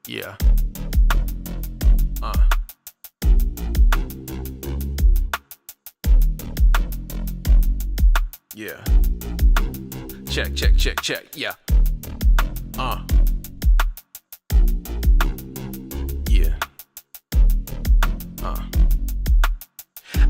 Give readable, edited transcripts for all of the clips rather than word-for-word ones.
Yeah. Yeah. Check, check, check, check. Yeah. Yeah.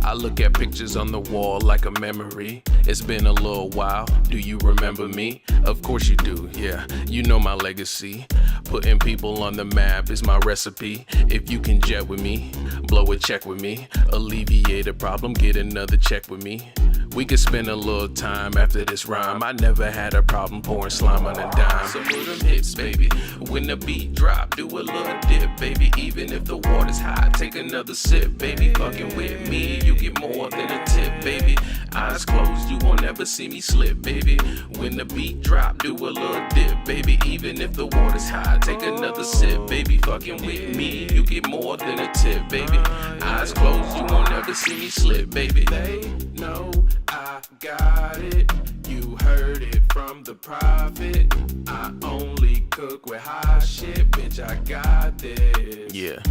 I look at pictures on the wall like a memory. It's been a little while. Do you remember me? Of course you do, yeah. You know my legacy. Putting people on the map is my recipe. If you can jet with me, blow a check with me, alleviate a problem, get another check with me. We could spend a little time after this rhyme. I never had a problem pouring slime on a dime. So move them hips, baby. When the beat drop, do a little dip, baby. Even if the water's hot, take another sip, baby. Fucking with me, you get more than a tip, baby. Eyes closed, you won't ever see me slip, baby. When the beat drop, do a little dip, baby. Even if the water's hot, take another sip, baby. Fucking with me, you get more than a tip, baby. Eyes closed, you won't ever see me slip, baby. They know I got it, you heard it from the prophet. I only cook with hot shit, bitch, I got this. Yeah.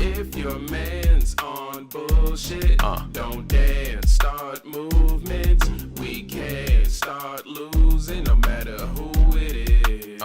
If your man's on bullshit, don't dance, start movements. We can't start losing no matter who it is.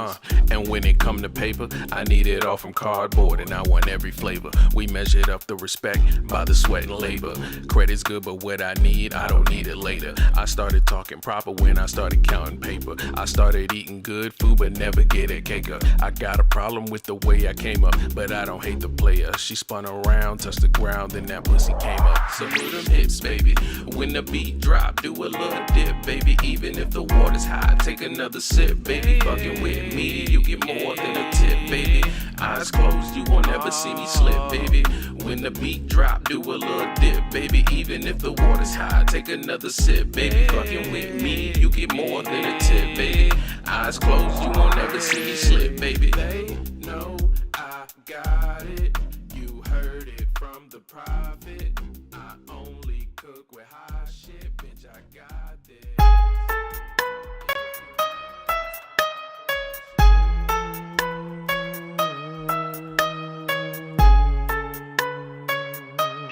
And when it come to paper, I need it all from cardboard, and I want every flavor. We measured up the respect by the sweat and labor. Credit's good, but what I need, I don't need it later. I started talking proper when I started counting paper. I started eating good food, but never get a caker. I got a problem with the way I came up, but I don't hate the player. She spun around, touched the ground, then that pussy came up. So move them hips, baby. When the beat drop, do a little dip, baby. Even if the water's hot, take another sip, baby. Fucking with me, you get more than a tip, baby. Eyes closed, you won't ever see me slip, baby. When the beat drop, do a little dip, baby. Even if the water's hot, take another sip, baby. Fucking with me, you get more than a tip, baby. Eyes closed, you won't ever see me slip, baby. They know I got it, you heard it from the prophet. I only cook with hot shit, bitch, I got this.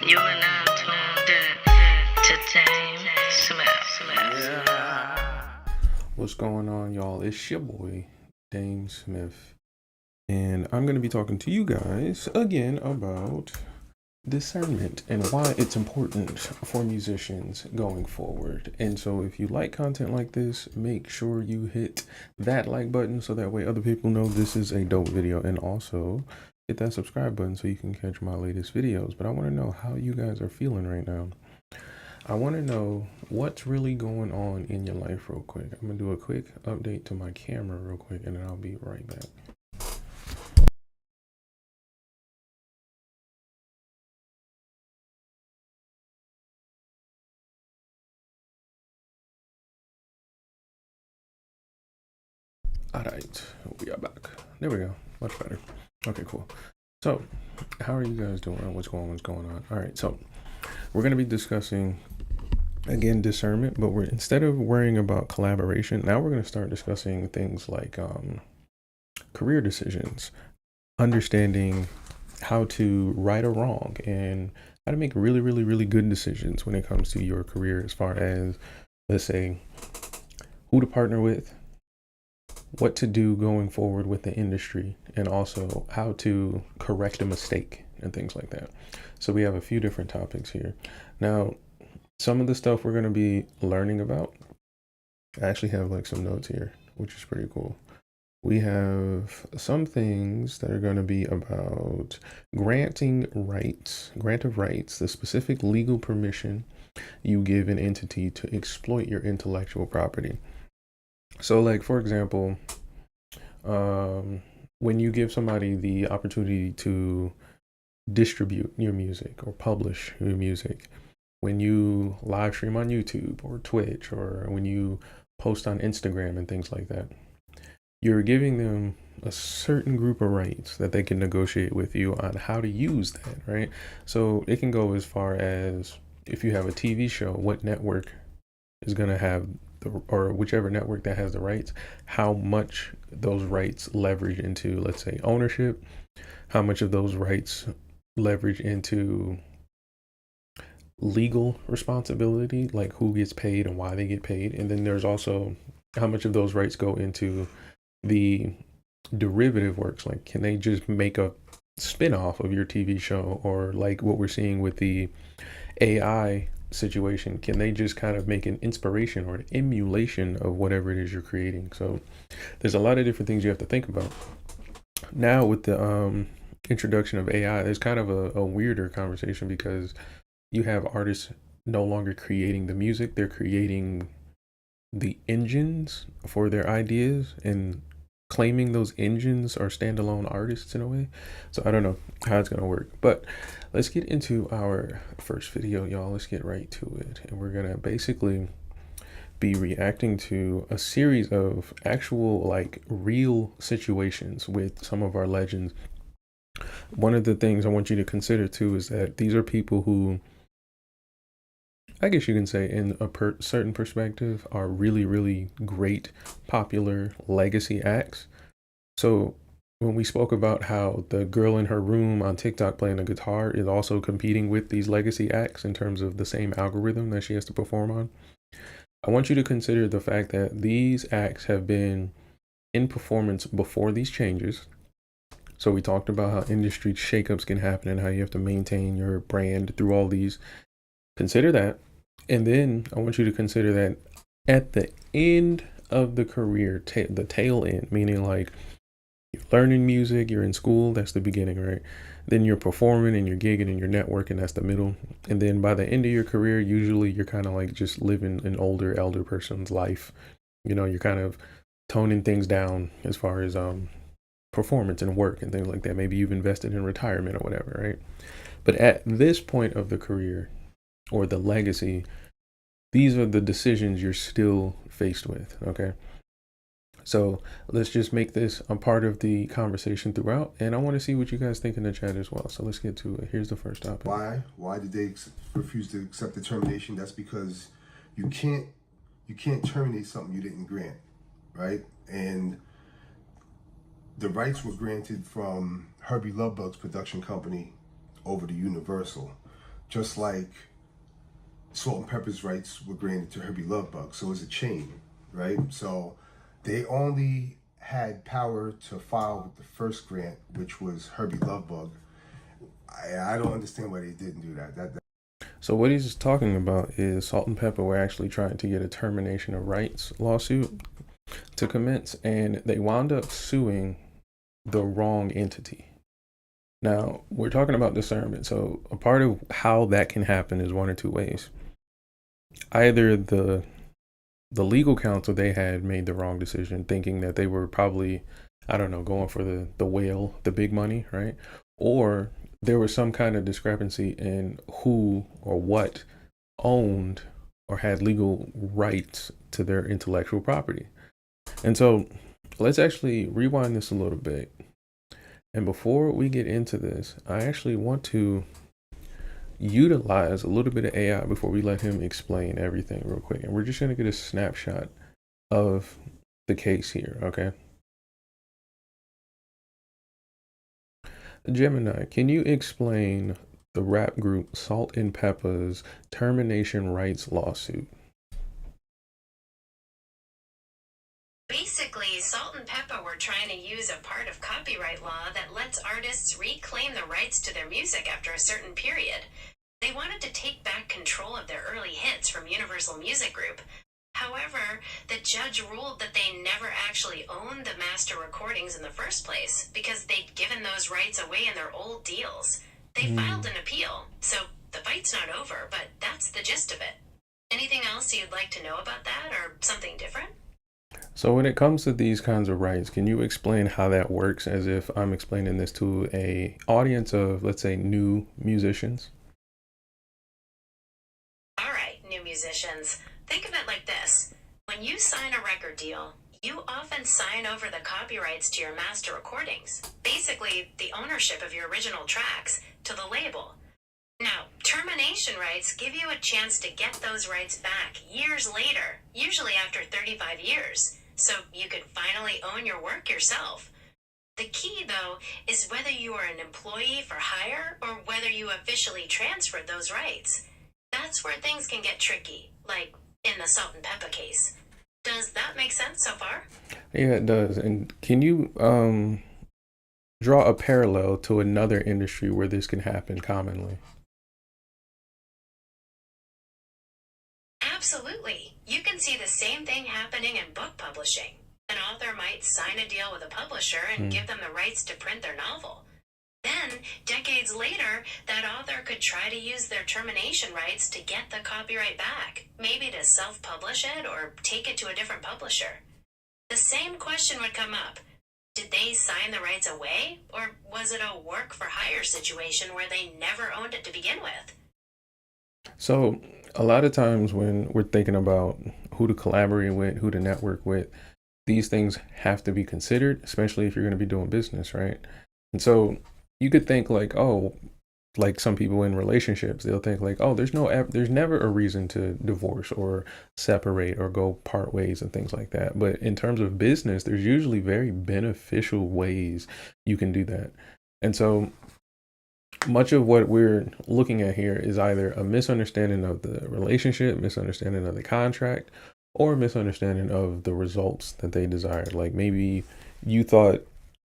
You are now tuned in to DameSmiff. Yeah. What's going on, y'all? It's your boy, DameSmiff. And I'm going to be talking to you guys again about discernment and why it's important for musicians going forward. And so if you like content like this, make sure you hit that like button so that way other people know this is a dope video, and also hit that subscribe button so you can catch my latest videos. But I want to know how you guys are feeling right now. I want to know what's really going on in your life real quick. I'm going to do a quick update to my camera real quick, and then I'll be right back. Alright, we are back. There we go. Much better. Okay, cool. So, how are you guys doing? What's going on? Alright, so we're going to be discussing, again, discernment, but instead of worrying about collaboration, now we're going to start discussing things like career decisions, understanding how to right or wrong, and how to make really, really, really good decisions when it comes to your career, as far as, let's say, who to partner with, what to do going forward with the industry, and also how to correct a mistake and things like that. So we have a few different topics here. Now, some of the stuff we're going to be learning about, I actually have like some notes here, which is pretty cool. We have some things that are going to be about grant of rights, the specific legal permission you give an entity to exploit your intellectual property. So like, for example, when you give somebody the opportunity to distribute your music or publish your music, when you live stream on YouTube or Twitch, or when you post on Instagram and things like that, you're giving them a certain group of rights that they can negotiate with you on how to use that, right? So it can go as far as, if you have a TV show, what network is going to have or whichever network that has the rights, how much those rights leverage into, let's say, ownership, how much of those rights leverage into legal responsibility, like who gets paid and why they get paid. And then there's also how much of those rights go into the derivative works, like can they just make a spin-off of your TV show, or like what we're seeing with the AI situation, can they just kind of make an inspiration or an emulation of whatever it is you're creating? So there's a lot of different things you have to think about. Now with the introduction of AI, there's kind of a weirder conversation, because you have artists no longer creating the music, they're creating the engines for their ideas and claiming those engines are standalone artists in a way. So I don't know how it's gonna work, but let's get into our first video, y'all. Let's get right to it. And we're gonna basically be reacting to a series of actual, like, real situations with some of our legends. One of the things I want you to consider too is that these are people who, I guess you can say, in a certain perspective, are really, really great, popular legacy acts. So when we spoke about how the girl in her room on TikTok playing the guitar is also competing with these legacy acts in terms of the same algorithm that she has to perform on, I want you to consider the fact that these acts have been in performance before these changes. So we talked about how industry shakeups can happen and how you have to maintain your brand through all these. Consider that. And then I want you to consider that at the end of the career, the tail end, meaning like you're learning music, you're in school, that's the beginning, right? Then you're performing and you're gigging and you're networking, that's the middle. And then by the end of your career, usually you're kind of like just living an elder person's life. You know, you're kind of toning things down as far as performance and work and things like that. Maybe you've invested in retirement or whatever, right? But at this point of the career, or the legacy, these are the decisions you're still faced with, okay? So let's just make this a part of the conversation throughout, and I want to see what you guys think in the chat as well. So let's get to it. Here's the first topic. Why did they refuse to accept the termination? That's because you can't terminate something you didn't grant, right? And the rights were granted from Herbie Lovebug's production company over to Universal, just like Salt-N-Pepa's rights were granted to Herbie Lovebug. So it's a chain, right? So they only had power to file with the first grant, which was Herbie Lovebug. I don't understand why they didn't do that. So what he's talking about is Salt-N-Pepa were actually trying to get a termination of rights lawsuit to commence, and they wound up suing the wrong entity. Now, we're talking about discernment. So a part of how that can happen is one or two ways. Either the legal counsel they had made the wrong decision, thinking that they were probably, I don't know, going for the whale, the big money, right? Or there was some kind of discrepancy in who or what owned or had legal rights to their intellectual property. And so let's actually rewind this a little bit. And before we get into this, I actually want to utilize a little bit of AI before we let him explain everything real quick. And we're just going to get a snapshot of the case here, okay? Gemini, can you explain the rap group Salt-N-Pepa's termination rights lawsuit? Basically, Salt-N-Pepa were trying to use a part of copyright law that lets artists reclaim the rights to their music after a certain period. They wanted to take back control of their early hits from Universal Music Group. However, the judge ruled that they never actually owned the master recordings in the first place because they'd given those rights away in their old deals. They filed an appeal, so the fight's not over, but that's the gist of it. Anything else you'd like to know about that, or something different? So when it comes to these kinds of rights, can you explain how that works, as if I'm explaining this to a audience of, let's say, new musicians? All right, new musicians. Think of it like this. When you sign a record deal, you often sign over the copyrights to your master recordings, basically the ownership of your original tracks, to the label. Now, termination termination rights give you a chance to get those rights back years later, usually after 35 years, so you can finally own your work yourself. The key, though, is whether you are an employee for hire or whether you officially transferred those rights. That's where things can get tricky, like in the Salt-N-Pepa case. Does that make sense so far? Yeah, it does. And can you draw a parallel to another industry where this can happen commonly? Absolutely. You can see the same thing happening in book publishing. An author might sign a deal with a publisher and give them the rights to print their novel. Then, decades later, that author could try to use their termination rights to get the copyright back, maybe to self-publish it or take it to a different publisher. The same question would come up. Did they sign the rights away, or was it a work-for-hire situation where they never owned it to begin with? So a lot of times when we're thinking about who to collaborate with, who to network with, these things have to be considered, especially if you're going to be doing business, right? And so you could think like, oh, like some people in relationships, they'll think like, oh, there's never a reason to divorce or separate or go part ways and things like that. But in terms of business, there's usually very beneficial ways you can do that. And so much of what we're looking at here is either a misunderstanding of the relationship, misunderstanding of the contract, or misunderstanding of the results that they desired. Like maybe you thought,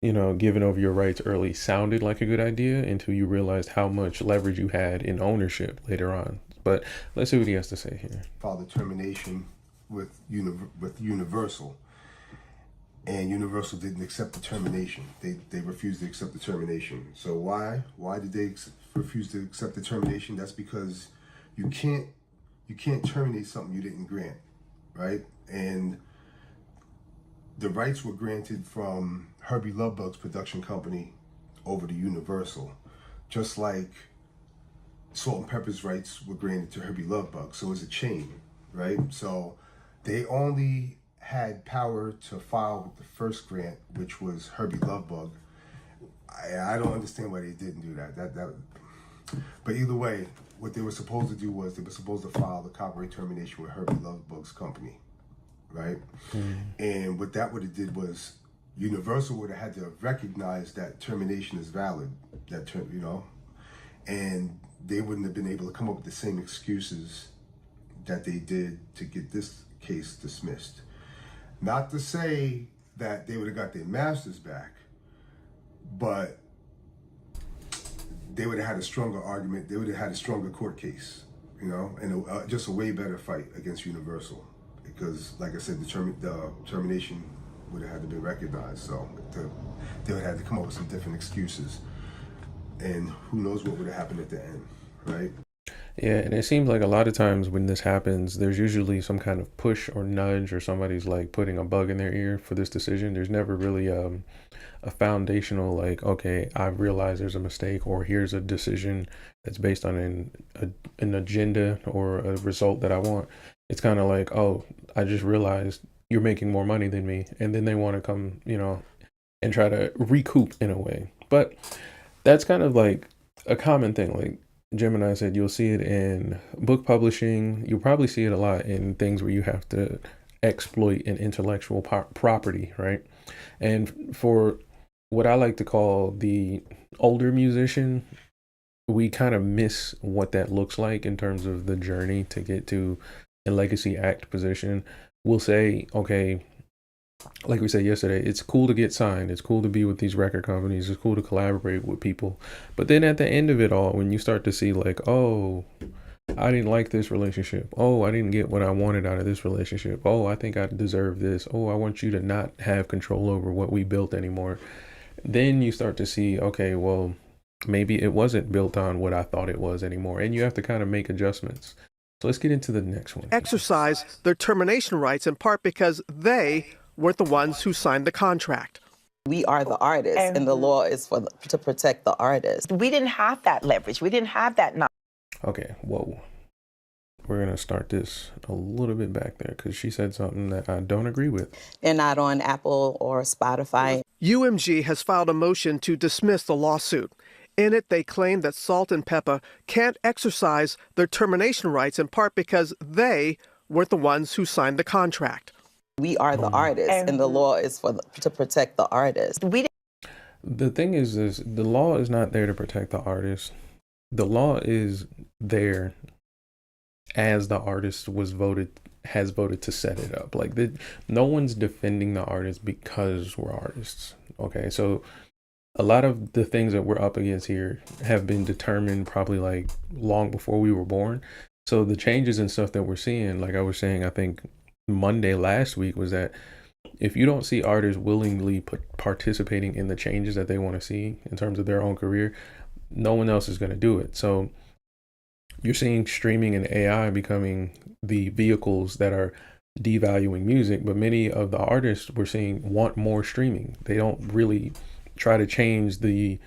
giving over your rights early sounded like a good idea until you realized how much leverage you had in ownership later on. But let's see what he has to say here. Filed a termination with Universal, and Universal didn't accept the termination. They refused to accept the termination. So why? Why did they refuse to accept the termination? That's because you can't terminate something you didn't grant, right? And the rights were granted from Herbie Lovebug's production company over to Universal, just like Salt-N-Pepa's rights were granted to Herbie Lovebug. So it's a chain, right? So they only had power to file with the first grant, which was Herbie Lovebug. I don't understand why they didn't do that. But either way, what they were supposed to do was they were supposed to file the copyright termination with Herbie Lovebug's company, right? And what that would have did was Universal would have had to recognize that termination is valid, and they wouldn't have been able to come up with the same excuses that they did to get this case dismissed. Not to say that they would have got their masters back, but they would have had a stronger argument. They would have had a stronger court case, and just a way better fight against Universal. Because, like I said, the termination would have had to be recognized. So they would have had to come up with some different excuses. And who knows what would have happened at the end, right? Yeah, and it seems like a lot of times when this happens, there's usually some kind of push or nudge, or somebody's like putting a bug in their ear for this decision. There's never really a foundational like, okay, I've realized there's a mistake, or here's a decision that's based on an agenda or a result that I want. It's kind of like, oh, I just realized you're making more money than me. And then they want to come, and try to recoup in a way. But that's kind of like a common thing. Like Gemini said, you'll see it in book publishing. You'll probably see it a lot in things where you have to exploit an intellectual property, right? And for what I like to call the older musician, we kind of miss what that looks like in terms of the journey to get to a legacy act position. We'll say, okay, like we said yesterday, it's cool to get signed. It's cool to be with these record companies. It's cool to collaborate with people. But then at the end of it all, when you start to see like, oh, I didn't like this relationship. Oh, I didn't get what I wanted out of this relationship. Oh, I think I deserve this. Oh, I want you to not have control over what we built anymore. Then you start to see, okay, well, maybe it wasn't built on what I thought it was anymore. And you have to kind of make adjustments. So let's get into the next one. Exercise their termination rights in part because they weren't the ones who signed the contract. We are the artists, and the law is to protect the artist. We didn't have that leverage. We didn't have that knowledge. Okay, whoa. We're going to start this a little bit back there because she said something that I don't agree with. They're not on Apple or Spotify. UMG has filed a motion to dismiss the lawsuit. In it, they claim that Salt-N-Pepa can't exercise their termination rights in part because they weren't the ones who signed the contract. We are the artists, and the law is to protect the artist. The thing is this, the law is not there to protect the artist. The law is there as the artist has voted to set it up. Like, no one's defending the artist because we're artists. Okay, so a lot of the things that we're up against here have been determined probably like long before we were born. So the changes and stuff that we're seeing, like I was saying, I think Monday last week, was that if you don't see artists willingly participating in the changes that they want to see in terms of their own career, no one else is going to do it. So you're seeing streaming and AI becoming the vehicles that are devaluing music, but many of the artists we're seeing want more streaming. They don't really try to change the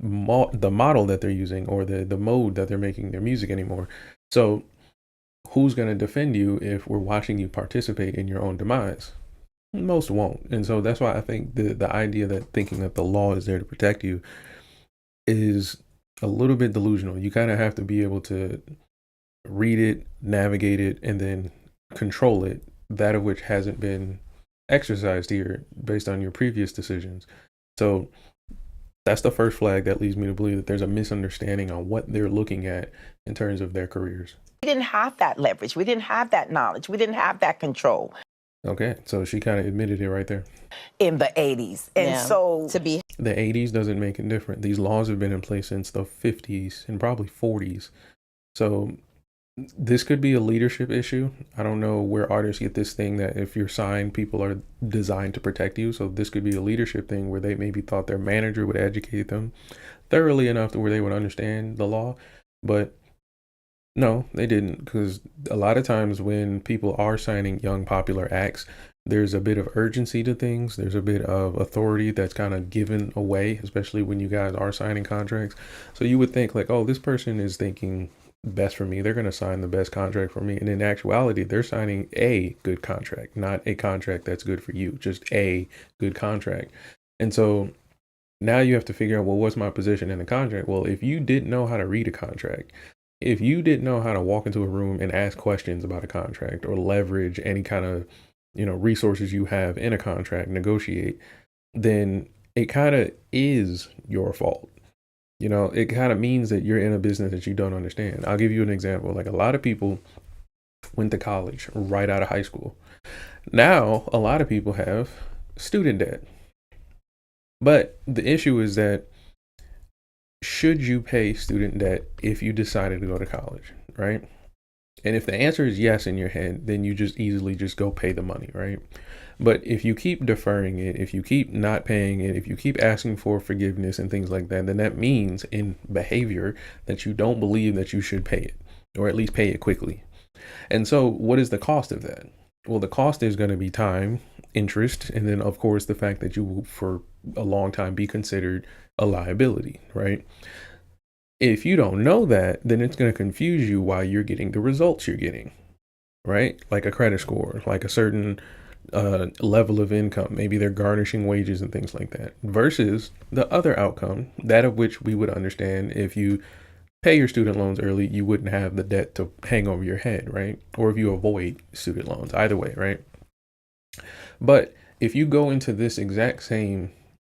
model that they're using or the mode that they're making their music anymore. So who's going to defend you if we're watching you participate in your own demise? Most won't. And so that's why I think the idea that thinking that the law is there to protect you is a little bit delusional. You kind of have to be able to read it, navigate it, and then control it, that of which hasn't been exercised here based on your previous decisions. So that's the first flag that leads me to believe that there's a misunderstanding on what they're looking at in terms of their careers. We didn't have that leverage. We didn't have that knowledge. We didn't have that control. Okay, so she kind of admitted it right there. In the 80s. And so the 80s doesn't make it different. These laws have been in place since the 50s and probably 40s. So this could be a leadership issue. I don't know where artists get this thing that if you're signed, people are designed to protect you. So this could be a leadership thing where they maybe thought their manager would educate them thoroughly enough to where they would understand the law. But no, they didn't, because a lot of times when people are signing young popular acts, there's a bit of urgency to things. There's a bit of authority that's kind of given away, especially when you guys are signing contracts. So you would think like, oh, this person is thinking best for me. They're going to sign the best contract for me. And in actuality, they're signing a good contract, not a contract that's good for you, just a good contract. And so now you have to figure out, well, what's my position in the contract? Well, if you didn't know how to read a contract, if you didn't know how to walk into a room and ask questions about a contract or leverage any kind of, resources you have in a contract, negotiate, then it kind of is your fault. It kind of means that you're in a business that you don't understand. I'll give you an example. Like, a lot of people went to college right out of high school. Now, a lot of people have student debt. But the issue is that should you pay student debt if you decided to go to college, right? And if the answer is yes in your head, then you just easily just go pay the money, right? But if you keep deferring it, if you keep not paying it, if you keep asking for forgiveness and things like that, then that means in behavior that you don't believe that you should pay it, or at least pay it quickly. And so what is the cost of that? Well, the cost is going to be time, interest, and then of course the fact that you will for a long time be considered a liability, right? If you don't know that, then it's going to confuse you why you're getting the results you're getting, right? Like a credit score, like a certain level of income. Maybe they're garnishing wages and things like that, versus the other outcome, that of which we would understand if you pay your student loans early, you wouldn't have the debt to hang over your head, right? Or if you avoid student loans, either way, right? But if you go into this exact same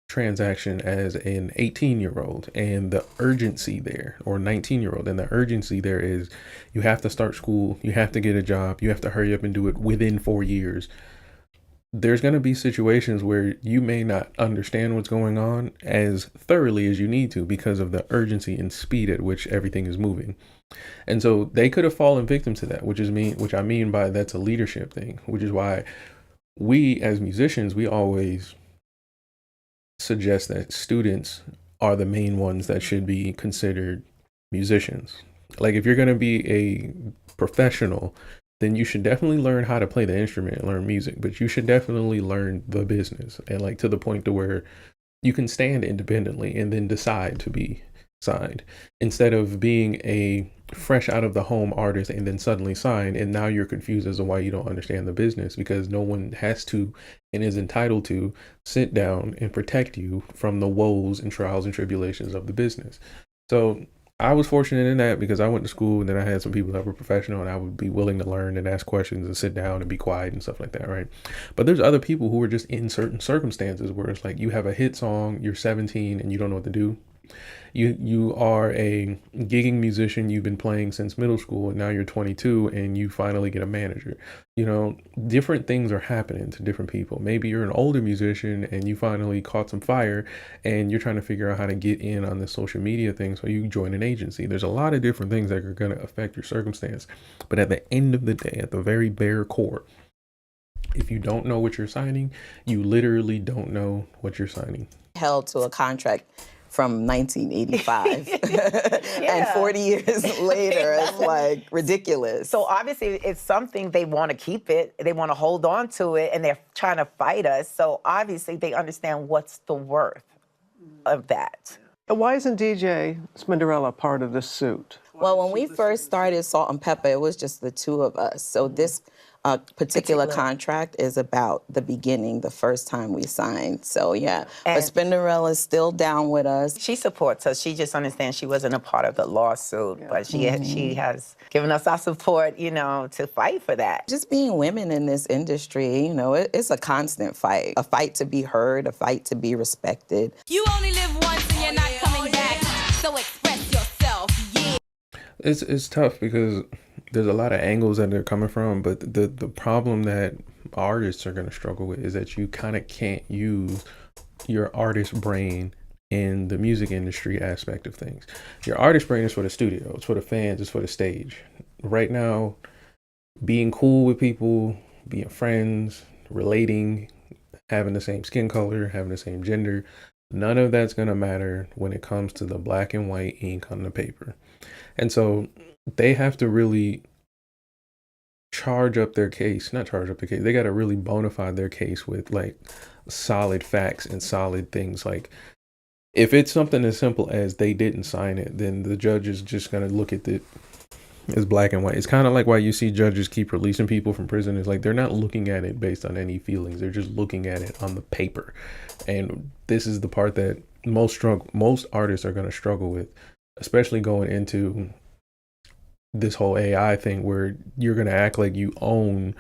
transaction as an 18-year-old and the urgency there, or 19-year-old, and the urgency there is you have to start school, you have to get a job, you have to hurry up and do it within 4 years, there's going to be situations where you may not understand what's going on as thoroughly as you need to because of the urgency and speed at which everything is moving. And so they could have fallen victim to that, which I mean by that's a leadership thing, which is why we as musicians, we always suggest that students are the main ones that should be considered musicians. Like, if you're going to be a professional, then you should definitely learn how to play the instrument and learn music, but you should definitely learn the business, and like to the point to where you can stand independently and then decide to be signed, instead of being a fresh out of the home artist and then suddenly sign, and now you're confused as to why you don't understand the business, because no one has to and is entitled to sit down and protect you from the woes and trials and tribulations of the business. So I was fortunate in that, because I went to school and then I had some people that were professional and I would be willing to learn and ask questions and sit down and be quiet and stuff like that, right? But there's other people who are just in certain circumstances where it's like you have a hit song, you're 17 and you don't know what to do. You are a gigging musician, you've been playing since middle school, and now you're 22 and you finally get a manager. You know, different things are happening to different people. Maybe you're an older musician and you finally caught some fire and you're trying to figure out how to get in on the social media thing, so you join an agency. There's a lot of different things that are going to affect your circumstance. But at the end of the day, at the very bare core, if you don't know what you're signing, you literally don't know what you're signing. Held to a contract from 1985 and 40 years later, it's like ridiculous. So obviously it's something they want to keep it, they want to hold on to it, and they're trying to fight us. So obviously they understand what's the worth of that. Why isn't DJ Spinderella part of the suit? Well, when we first started Salt-N-Pepa, it was just the two of us. So this particular contract is about the beginning, the first time we signed. So yeah, but Spinderella's still down with us. She supports us. She just understands she wasn't a part of the lawsuit, but she has given us our support, you know, to fight for that. Just being women in this industry, you know, it's a constant fight. A fight to be heard, a fight to be respected. You only live once and you're not coming back, so express yourself, yeah. It's tough because there's a lot of angles that they're coming from, but the problem that artists are going to struggle with is that you kind of can't use your artist brain in the music industry aspect of things. Your artist brain is for the studio, it's for the fans, it's for the stage. Right now, being cool with people, being friends, relating, having the same skin color, having the same gender, none of that's going to matter when it comes to the black and white ink on the paper. And so they have to really charge up their case, not charge up the case. They got to really bona fide their case with like solid facts and solid things. Like if it's something as simple as they didn't sign it, then the judge is just going to look at it as black and white. It's kind of like why you see judges keep releasing people from prison. It's like they're not looking at it based on any feelings. They're just looking at it on the paper. And this is the part that most artists are going to struggle with, especially going into this whole AI thing where you're going to act like you own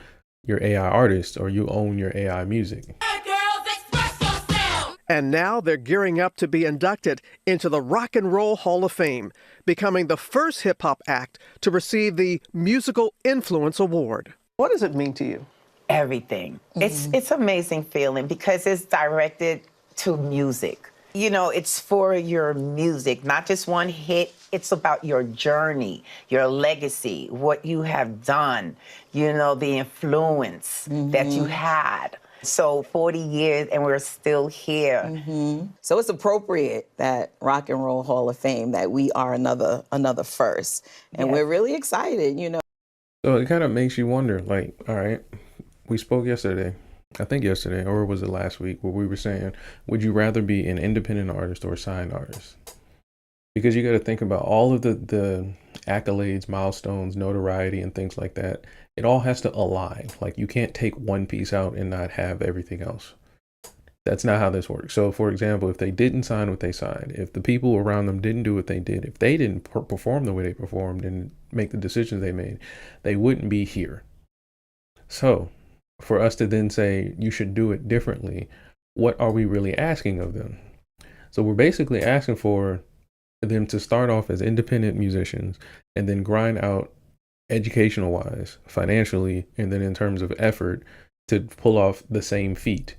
your AI artist or you own your AI music. Hey girls, express yourself! And now they're gearing up to be inducted into the Rock and Roll Hall of Fame, becoming the first hip-hop act to receive the Musical Influence Award. What does it mean to you? Everything. It's amazing feeling because it's directed to music. You know, it's for your music, not just one hit. It's about your journey, your legacy, what you have done, you know, the influence that you had. So 40 years and we're still here. So it's appropriate that Rock and Roll Hall of Fame, that we are another first. And we're really excited, you know. So it kind of makes you wonder, like, all right, we spoke yesterday. I think yesterday, or was it last week, where we were saying, would you rather be an independent artist or a signed artist? Because you got to think about all of the accolades, milestones, notoriety, and things like that. It all has to align. Like you can't take one piece out and not have everything else. That's not how this works. So for example, if they didn't sign what they signed, if the people around them didn't do what they did, if they didn't perform the way they performed and make the decisions they made, they wouldn't be here. So for us to then say you should do it differently, what are we really asking of them? So we're basically asking for them to start off as independent musicians and then grind out educational wise, financially, and then in terms of effort to pull off the same feat.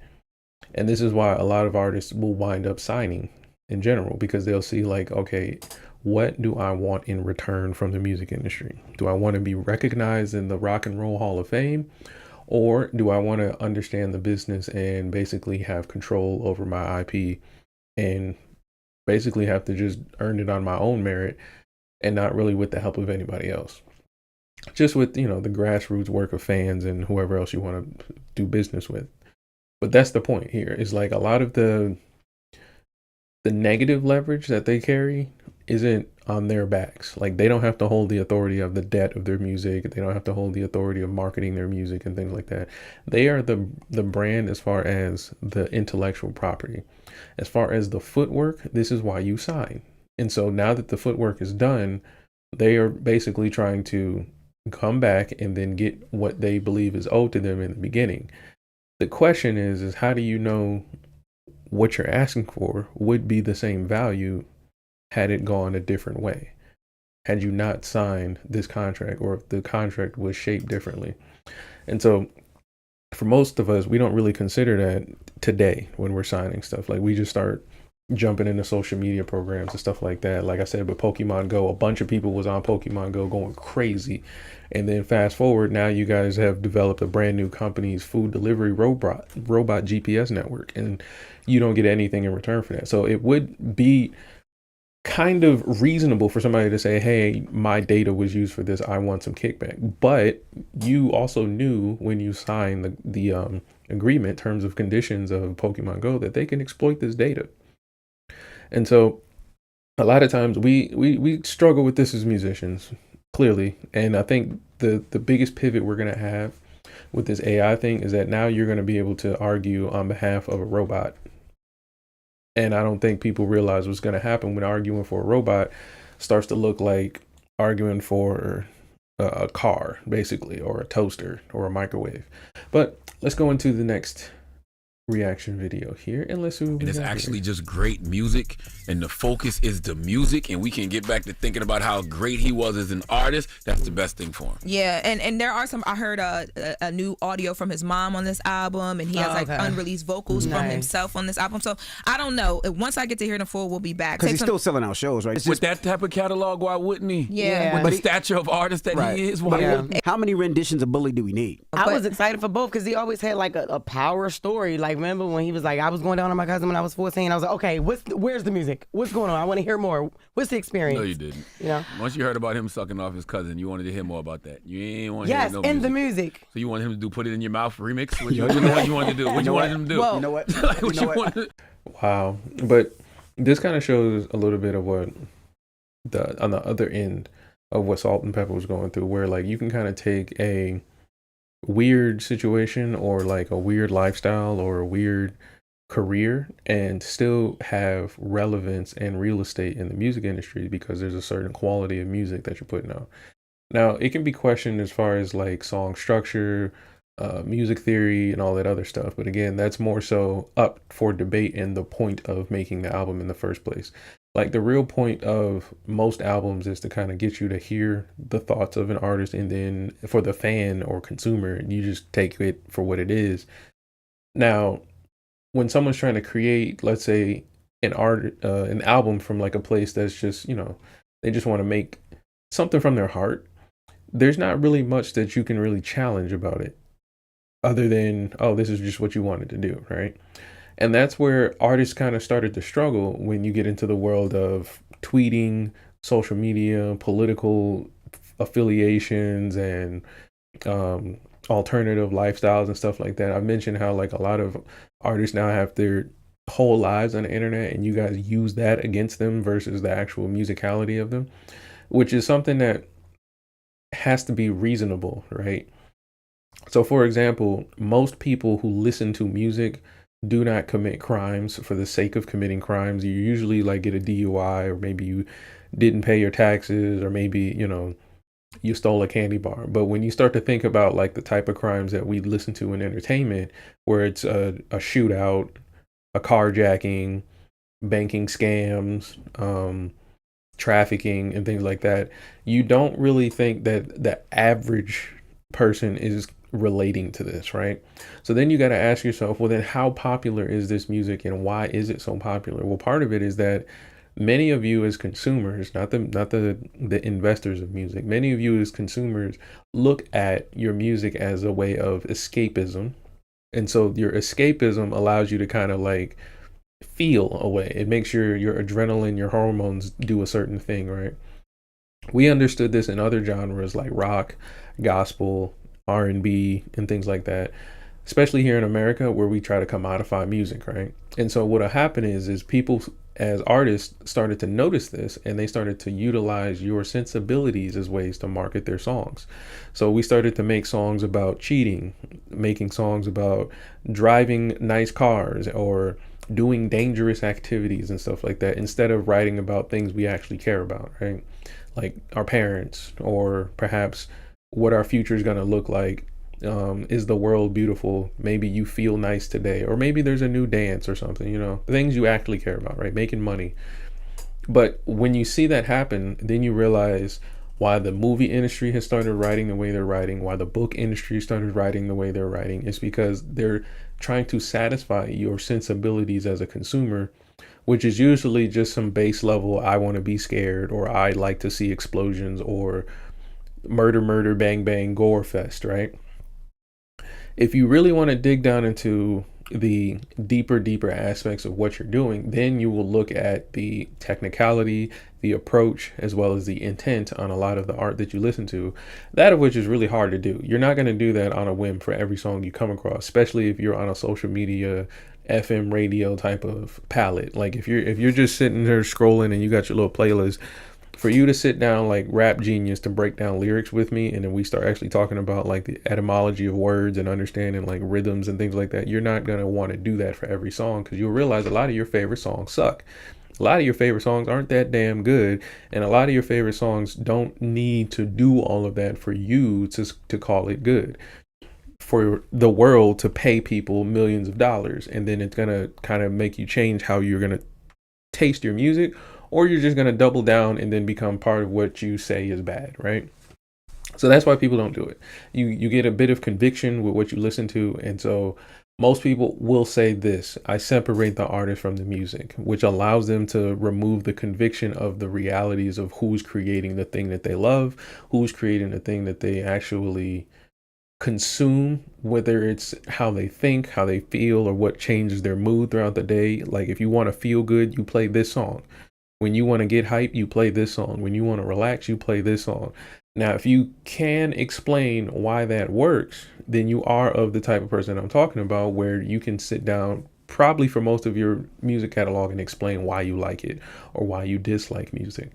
And this is why a lot of artists will wind up signing in general, because they'll see like, okay, what do I want in return from the music industry? Do I want to be recognized in the Rock and Roll Hall of Fame? Or do I want to understand the business and basically have control over my IP and basically have to just earn it on my own merit and not really with the help of anybody else? Just with, you know, the grassroots work of fans and whoever else you want to do business with. But that's the point here, is like a lot of the negative leverage that they carry isn't on their backs. Like, they don't have to hold the authority of the debt of their music. They don't have to hold the authority of marketing their music and things like that. They are the brand as far as the intellectual property. As far as the footwork, this is why you sign. And so now that the footwork is done, they are basically trying to come back and then get what they believe is owed to them in the beginning. The question is how do you know what you're asking for would be the same value had it gone a different way? Had you not signed this contract, or if the contract was shaped differently? And so for most of us, we don't really consider that today when we're signing stuff. Like, we just start jumping into social media programs and stuff like that. Like I said, with Pokemon Go, a bunch of people was on Pokemon Go going crazy. And then fast forward, now you guys have developed a brand new company's food delivery robot GPS network, and you don't get anything in return for that. So it would be kind of reasonable for somebody to say, hey, my data was used for this, I want some kickback. But you also knew when you signed the agreement, terms of conditions of Pokemon Go, that they can exploit this data. And so a lot of times we struggle with this as musicians, clearly. And I think the biggest pivot we're going to have with this AI thing is that now you're going to be able to argue on behalf of a robot. And I don't think people realize what's going to happen when arguing for a robot starts to look like arguing for a car, basically, or a toaster or a microwave. But let's go into the next reaction video here, and let's see what we And it's got actually here. just great music, and the focus is the music, and we can get back to thinking about how great he was as an artist. That's the best thing for him. Yeah, and there are some. I heard a new audio from his mom on this album, and he has like unreleased vocals from himself on this album. So I don't know. Once I get to hear the full, we'll be back. Because he's still selling out shows, right? With that type of catalog, why wouldn't he? Yeah. With the stature of artist that he is, why wouldn't he? How many renditions of Bully do we need? I was excited for both because he always had like a power story. Like, remember when he was like, I was going down on my cousin when I was 14. I was like, okay, where's the music? What's going on? I want to hear more. What's the experience? No, you didn't. Yeah. Once you heard about him sucking off his cousin, you wanted to hear more about that. You ain't want to hear Yes, no in music. the music. So you want him to do Put It in Your Mouth remix? What you wanted to do? What you wanted him to do? Well, You know what? Like, what You know what? wanted- Wow. But this kind of shows a little bit of what on the other end of what Salt-N-Pepa was going through, where like you can kind of take a weird situation or like a weird lifestyle or a weird career and still have relevance and real estate in the music industry because there's a certain quality of music that you're putting out. Now, it can be questioned as far as like song structure, music theory, and all that other stuff. But again, that's more so up for debate and the point of making the album in the first place. Like, the real point of most albums is to kind of get you to hear the thoughts of an artist, and then for the fan or consumer, you just take it for what it is. Now, when someone's trying to create, let's say, an album from like a place that's just, you know, they just want to make something from their heart, there's not really much that you can really challenge about it other than, oh, this is just what you wanted to do, right? And that's where artists kind of started to struggle when you get into the world of tweeting, social media, political affiliations, and alternative lifestyles and stuff like that. I mentioned how like a lot of artists now have their whole lives on the internet, and you guys use that against them versus the actual musicality of them, which is something that has to be reasonable, right? So for example, most people who listen to music do not commit crimes for the sake of committing crimes. You usually like get a DUI, or maybe you didn't pay your taxes, or maybe, you know, you stole a candy bar. But when you start to think about like the type of crimes that we listen to in entertainment, where it's a shootout, a carjacking, banking scams, trafficking, and things like that, you don't really think that the average person is relating to this, right? So then you got to ask yourself, well, then how popular is this music, and why is it so popular? Well, part of it is that many of you as consumers, not the investors of music, many of you as consumers look at your music as a way of escapism. And so your escapism allows you to kind of like feel a way. It makes your adrenaline, your hormones do a certain thing, right? We understood this in other genres like rock, gospel, R&B, and things like that. especially here in America where we try to commodify music, right? And so what'll happen is people as artists started to notice this, and they started to utilize your sensibilities as ways to market their songs. So we started to make songs about cheating, making songs about driving nice cars or doing dangerous activities and stuff like that, instead of writing about things we actually care about, right? Like our parents, or perhaps what our future is going to look like. Is the world beautiful? Maybe you feel nice today, or maybe there's a new dance or something, things you actually care about, right? Making money. But when you see that happen, then you realize why the movie industry has started writing the way they're writing, why the book industry started writing the way they're writing. It's because they're trying to satisfy your sensibilities as a consumer, which is usually just some base level, I want to be scared, or I like to see explosions, or murder, bang, bang, gore fest, right? If you really want to dig down into the deeper aspects of what you're doing, then you will look at the technicality, the approach, as well as the intent on a lot of the art that you listen to, that of which is really hard to do. You're not going to do that on a whim for every song you come across, especially if you're on a social media, FM radio type of palette. Like if you're just sitting there scrolling and you got your little playlist, for you to sit down like Rap Genius to break down lyrics with me, and then we start actually talking about like the etymology of words and understanding like rhythms and things like that, you're not going to want to do that for every song, because you'll realize a lot of your favorite songs suck. A lot of your favorite songs aren't that damn good, and a lot of your favorite songs don't need to do all of that for you to call it good, for the world to pay people millions of dollars, and then it's going to kind of make you change how you're going to taste your music, or you're just going to double down and then become part of what you say is bad, right? So that's why people don't do it. You get a bit of conviction with what you listen to, and so most people will say this: I separate the artist from the music, which allows them to remove the conviction of the realities of who's creating the thing that they love, who's creating the thing that they actually consume, whether it's how they think, how they feel, or what changes their mood throughout the day. Like if you want to feel good, you play this song. When you want to get hype, you play this song. When you want to relax, you play this song. Now, if you can explain why that works, then you are of the type of person I'm talking about, where you can sit down probably for most of your music catalog and explain why you like it or why you dislike music.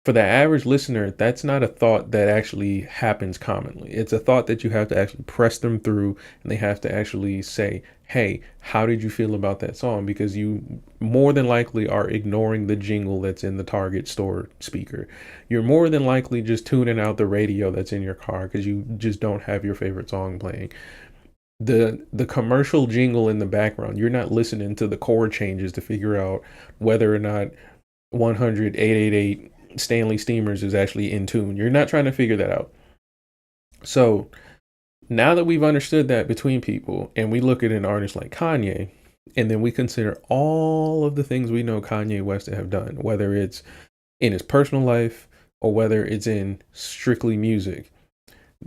For the average listener, that's not a thought that actually happens commonly. It's a thought that you have to actually press them through, and they have to actually say, hey, how did you feel about that song? Because you more than likely are ignoring the jingle that's in the Target store speaker. You're more than likely just tuning out the radio that's in your car because you just don't have your favorite song playing. The commercial jingle in the background, you're not listening to the chord changes to figure out whether or not 100-888 Stanley Steamers is actually in tune. You're not trying to figure that out. So now that we've understood that between people, and we look at an artist like Kanye, and then we consider all of the things we know Kanye West to have done, whether it's in his personal life or whether it's in strictly music,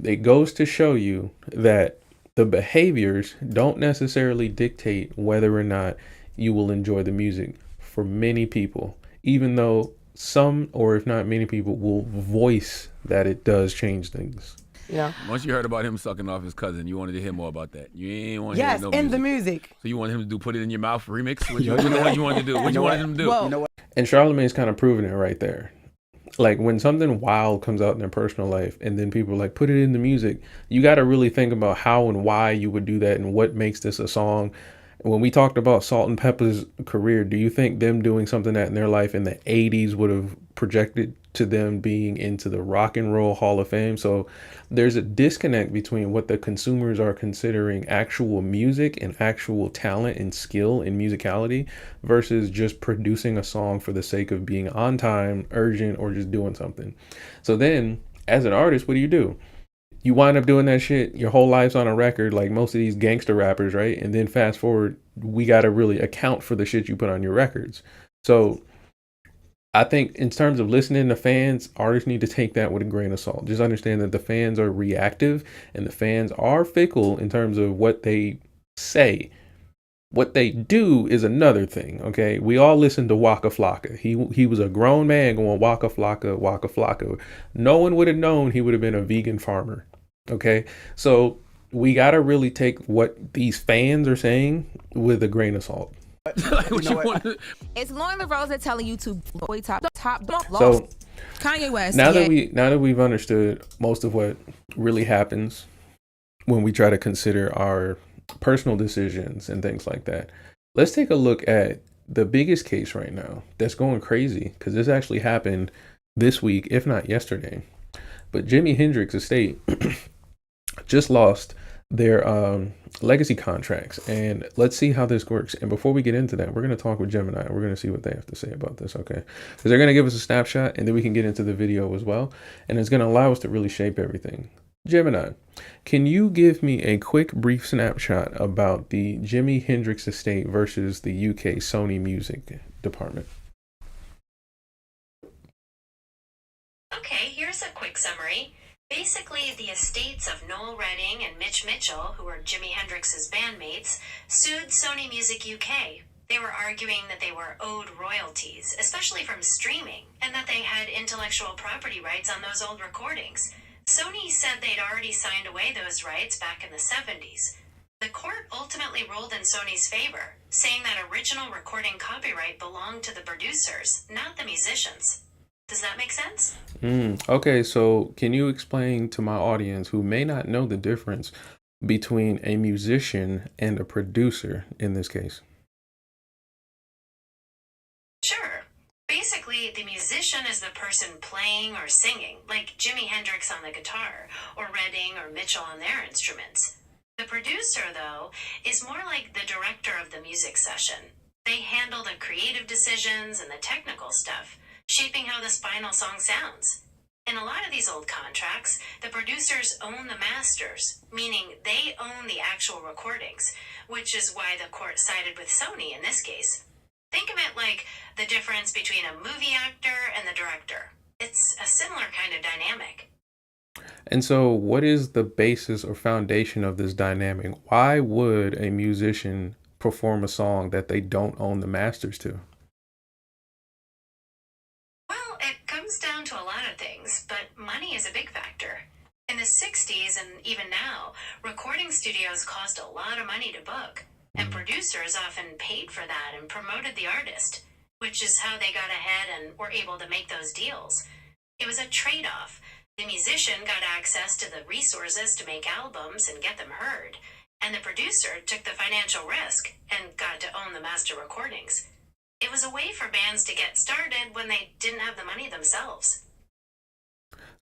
it goes to show you that the behaviors don't necessarily dictate whether or not you will enjoy the music for many people, even though some, or if not many people, will voice that it does change things. Yeah. Once you heard about him sucking off his cousin, you wanted to hear more about that. You ain't want to yes, hear no in music. the music. So you wanted him to do Put It in Your Mouth remix? What you wanted to do? What you wanted him to do? Well, You know what? And Charlamagne's kind of proving it right there. Like when something wild comes out in their personal life and then people are like, put it in the music, you got to really think about how and why you would do that and what makes this a song. When we talked about Salt-N-Pepa's career, do you think them doing something that in their life in the 80s would have projected to them being into the Rock and Roll Hall of Fame? So there's a disconnect between what the consumers are considering actual music and actual talent and skill in musicality versus just producing a song for the sake of being on time, urgent, or just doing something. So then as an artist, what do? You wind up doing that shit, your whole life's on a record, like most of these gangster rappers, right? And then fast forward, we got to really account for the shit you put on your records. So I think in terms of listening to fans, artists need to take that with a grain of salt. Just understand that the fans are reactive and the fans are fickle in terms of what they say. What they do is another thing, okay? We all listen to Waka Flocka. He was a grown man going Waka Flocka, Waka Flocka. No one would have known he would have been a vegan farmer, okay? So we gotta really take what these fans are saying with a grain of salt. It's Lauren LaRosa telling you to boy top. So Kanye West. now that we've understood most of what really happens when we try to consider our personal decisions and things like that, let's take a look at the biggest case right now that's going crazy, because this actually happened this week, if not yesterday. But Jimi Hendrix estate just lost their legacy contracts, and let's see how this works. And before we get into that, we're going to talk with Gemini, and we're going to see what they have to say about this, okay? Because they're going to give us a snapshot, and then we can get into the video as well, and it's going to allow us to really shape everything. Gemini, can you give me a quick brief snapshot about the Jimi Hendrix estate versus the UK Sony music department? Okay, here's a quick summary. Basically, the estates of Noel Redding and Mitch Mitchell, who were Jimi Hendrix's bandmates, sued Sony Music UK. They were arguing that they were owed royalties, especially from streaming, and that they had intellectual property rights on those old recordings. Sony said they'd already signed away those rights back in the 70s. The court ultimately ruled in Sony's favor, saying that original recording copyright belonged to the producers, not the musicians. Does that make sense? Okay, so can you explain to my audience who may not know the difference between a musician and a producer in this case? Sure. Basically, the musician is the person playing or singing, like Jimi Hendrix on the guitar, or Redding or Mitchell on their instruments. The producer, though, is more like the director of the music session. They handle the creative decisions and the technical stuff, shaping how this final song sounds. In a lot of these old contracts, the producers own the masters, meaning they own the actual recordings, which is why the court sided with Sony in this case. Think of it like the difference between a movie actor and the director. It's a similar kind of dynamic. And so what is the basis or foundation of this dynamic? Why would a musician perform a song that they don't own the masters to? Well, it comes down to a lot of things, but money is a big factor. In the 60s and even now, recording studios cost a lot of money to book, and producers often paid for that and promoted the artist, which is how they got ahead and were able to make those deals. It was a trade-off. The musician got access to the resources to make albums and get them heard, and the producer took the financial risk and got to own the master recordings. It was a way for bands to get started when they didn't have the money themselves.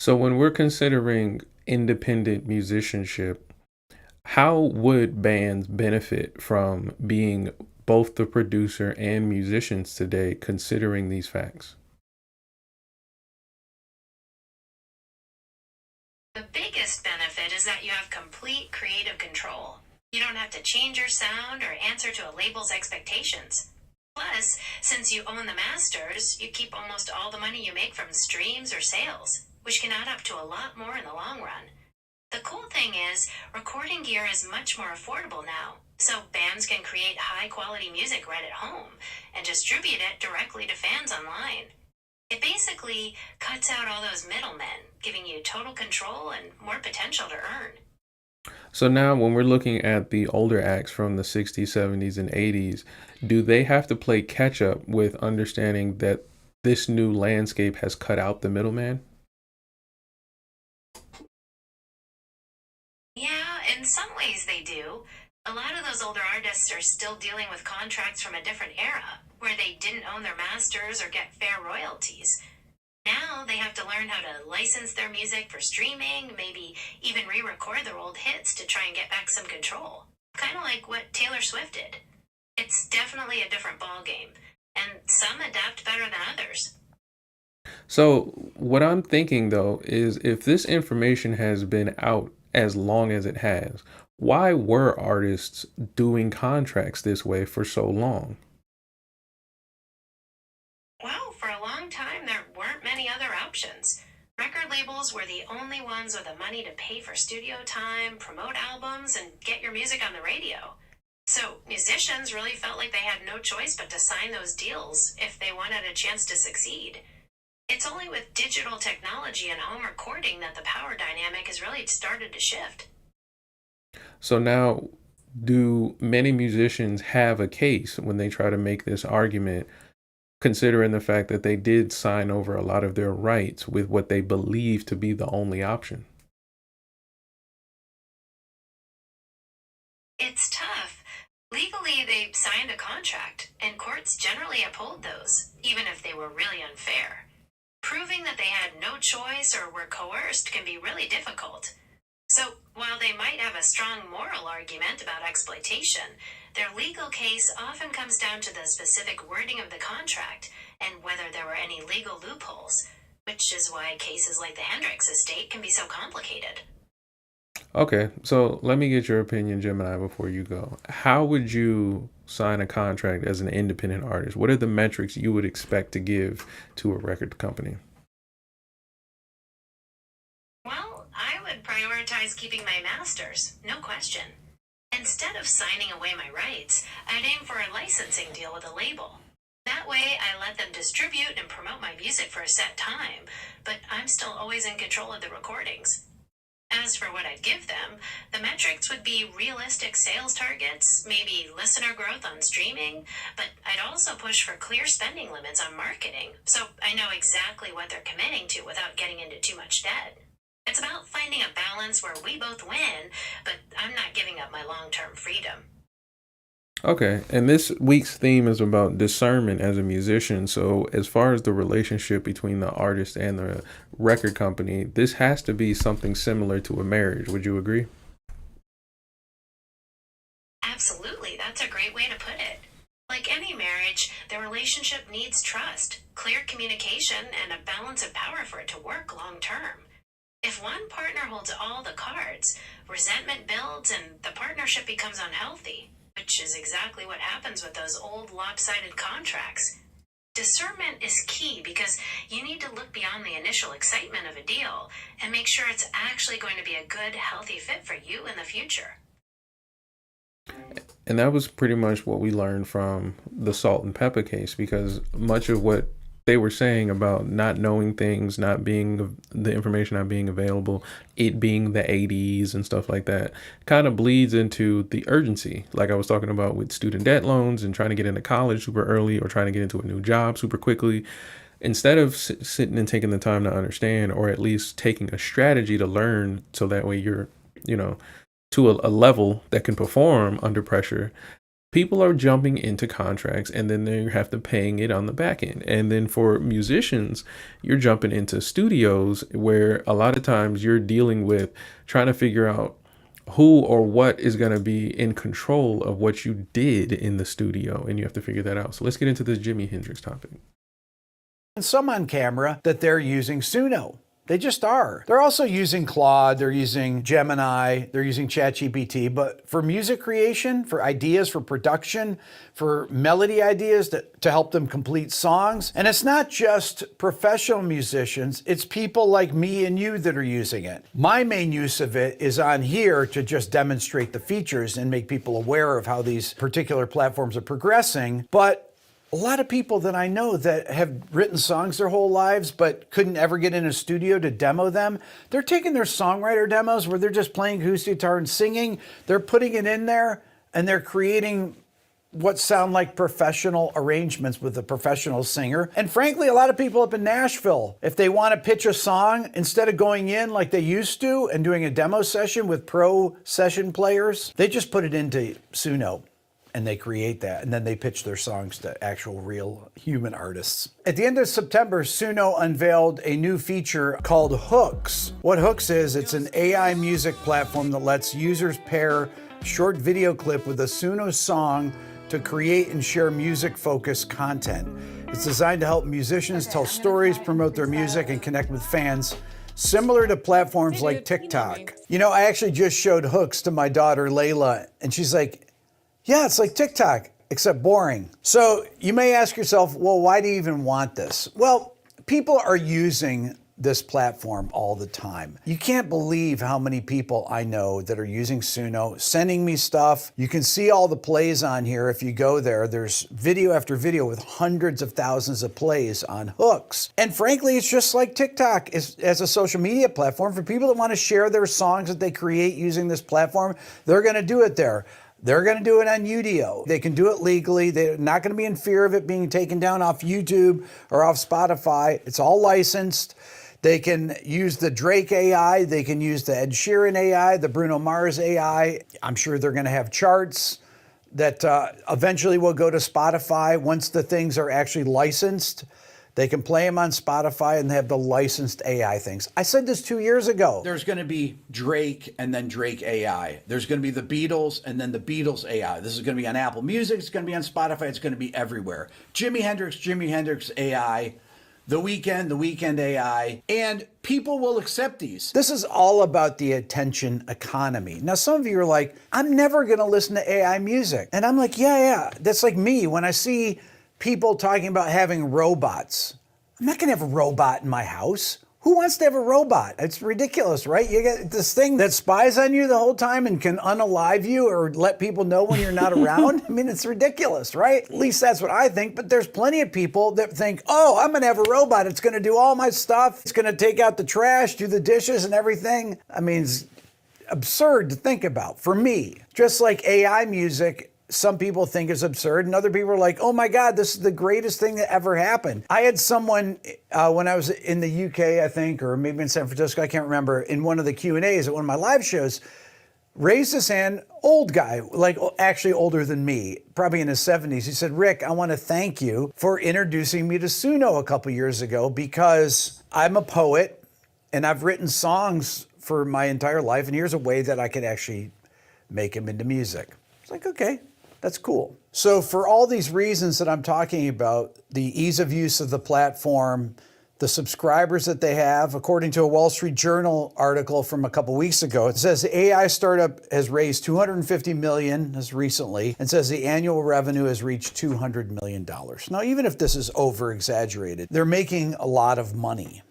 So when we're considering independent musicianship, how would bands benefit from being both the producer and musicians today, considering these facts? The biggest benefit is that you have complete creative control. You don't have to change your sound or answer to a label's expectations. Plus, since you own the masters, you keep almost all the money you make from streams or sales, which can add up to a lot more in the long run. The cool thing is, recording gear is much more affordable now, so bands can create high-quality music right at home and distribute it directly to fans online. It basically cuts out all those middlemen, giving you total control and more potential to earn. So now when we're looking at the older acts from the 60s, 70s, and 80s, do they have to play catch up with understanding that this new landscape has cut out the middleman? Yeah, in some ways they do. A lot of those older artists are still dealing with contracts from a different era, where they didn't own their masters or get fair royalties. Now they have to learn how to license their music for streaming, maybe even re-record their old hits to try and get back some control. Kind of like what Taylor Swift did. It's definitely a different ballgame, and some adapt better than others. So what I'm thinking though is, if this information has been out as long as it has, why were artists doing contracts this way for so long? Well, for a long time, there weren't many other options. Record labels were the only ones with the money to pay for studio time, promote albums, and get your music on the radio. So musicians really felt like they had no choice but to sign those deals if they wanted a chance to succeed. It's only with digital technology and home recording that the power dynamic has really started to shift. So now, do many musicians have a case when they try to make this argument, considering the fact that they did sign over a lot of their rights with what they believe to be the only option? It's tough. Legally, they signed a contract, and courts generally uphold those, even if they were really unfair. Proving that they had no choice or were coerced can be really difficult. So, while they might have a strong moral argument about exploitation, their legal case often comes down to the specific wording of the contract and whether there were any legal loopholes, which is why cases like the Hendrix estate can be so complicated. Okay, so let me get your opinion, Gemini, before you go. How would you sign a contract as an independent artist? What are the metrics you would expect to give to a record company? Well, I would prioritize keeping my masters, no question. Instead of signing away my rights, I'd aim for a licensing deal with a label. That way, I let them distribute and promote my music for a set time, but I'm still always in control of the recordings. As for what I'd give them, the metrics would be realistic sales targets, maybe listener growth on streaming, but I'd also push for clear spending limits on marketing, so I know exactly what they're committing to without getting into too much debt. It's about finding a balance where we both win, but I'm not giving up my long-term freedom. Okay, and this week's theme is about discernment as a musician. So as far as the relationship between the artist and the record company, this has to be something similar to a marriage. Would you agree? Absolutely, that's a great way to put it. Like any marriage, the relationship needs trust, clear communication, and a balance of power for it to work long term. If one partner holds all the cards, resentment builds and the partnership becomes unhealthy, which is exactly what happens with those old lopsided contracts. Discernment is key because you need to look beyond the initial excitement of a deal and make sure it's actually going to be a good, healthy fit for you in the future. And that was pretty much what we learned from the Salt-N-Pepa case, because much of what they were saying about not knowing things, not being the information not being available, it being the 80s and stuff like that, kind of bleeds into the urgency. Like I was talking about with student debt loans and trying to get into college super early or trying to get into a new job super quickly. Instead of sitting and taking the time to understand, or at least taking a strategy to learn so that way you're, to a level that can perform under pressure, people are jumping into contracts and then they have to paying it on the back end. And then for musicians, you're jumping into studios where a lot of times you're dealing with trying to figure out who or what is going to be in control of what you did in the studio. And you have to figure that out. So let's get into this Jimi Hendrix topic. And some on camera that they're using Suno. They just are. They're also using Claude, they're using Gemini, they're using ChatGPT, but for music creation, for ideas, for production, for melody ideas to help them complete songs. And it's not just professional musicians, it's people like me and you that are using it. My main use of it is on here to just demonstrate the features and make people aware of how these particular platforms are progressing. But a lot of people that I know that have written songs their whole lives but couldn't ever get in a studio to demo them, they're taking their songwriter demos where they're just playing acoustic guitar and singing, they're putting it in there, and they're creating what sound like professional arrangements with a professional singer. And frankly, a lot of people up in Nashville, if they want to pitch a song, instead of going in like they used to and doing a demo session with pro session players, they just put it into Suno. And they create that, and then they pitch their songs to actual real human artists. At the end of September, Suno unveiled a new feature called Hooks. What Hooks is, it's an AI music platform that lets users pair a short video clip with a Suno song to create and share music-focused content. It's designed to help musicians tell stories, promote their music, and connect with fans, similar to platforms like TikTok. I actually just showed Hooks to my daughter, Layla, and she's like, yeah, it's like TikTok, except boring. So you may ask yourself, well, why do you even want this? Well, people are using this platform all the time. You can't believe how many people I know that are using Suno, sending me stuff. You can see all the plays on here if you go there. There's video after video with hundreds of thousands of plays on hooks. And frankly, it's just like TikTok as a social media platform. For people that want to share their songs that they create using this platform, they're going to do it there. They're going to do it on Udio. They can do it legally. They're not going to be in fear of it being taken down off YouTube or off Spotify. It's all licensed. They can use the Drake AI. They can use the Ed Sheeran AI, the Bruno Mars AI. I'm sure they're going to have charts that eventually will go to Spotify once the things are actually licensed. They can play them on Spotify and they have the licensed AI things. I said this 2 years ago. There's going to be Drake and then Drake AI. There's going to be the Beatles and then the Beatles AI. This is going to be on Apple Music. It's going to be on Spotify. It's going to be everywhere. Jimi Hendrix AI. The Weeknd AI, and people will accept these. This is all about the attention economy. Now, some of you are like, I'm never going to listen to AI music. And I'm like, yeah. That's like me when I see people talking about having robots. I'm not going to have a robot in my house. Who wants to have a robot? It's ridiculous, right? You get this thing that spies on you the whole time and can unalive you or let people know when you're not around. I mean, it's ridiculous, right? At least that's what I think. But there's plenty of people that think, oh, I'm going to have a robot. It's going to do all my stuff. It's going to take out the trash, do the dishes and everything. I mean, it's absurd to think about for me. Just like AI music, some people think is absurd and other people are like, oh my God, this is the greatest thing that ever happened. I had someone when I was in the UK, I think, or maybe in San Francisco, I can't remember, in one of the Q&As at one of my live shows, raised his hand, old guy, like actually older than me, probably in his 70s. He said, Rick, I want to thank you for introducing me to Suno a couple years ago because I'm a poet and I've written songs for my entire life and here's a way that I could actually make them into music. It's like, okay. That's cool. So for all these reasons that I'm talking about, the ease of use of the platform, the subscribers that they have, according to a Wall Street Journal article from a couple weeks ago, it says the AI startup has raised $250 million as recently and says the annual revenue has reached $200 million. Now, even if this is over exaggerated, they're making a lot of money.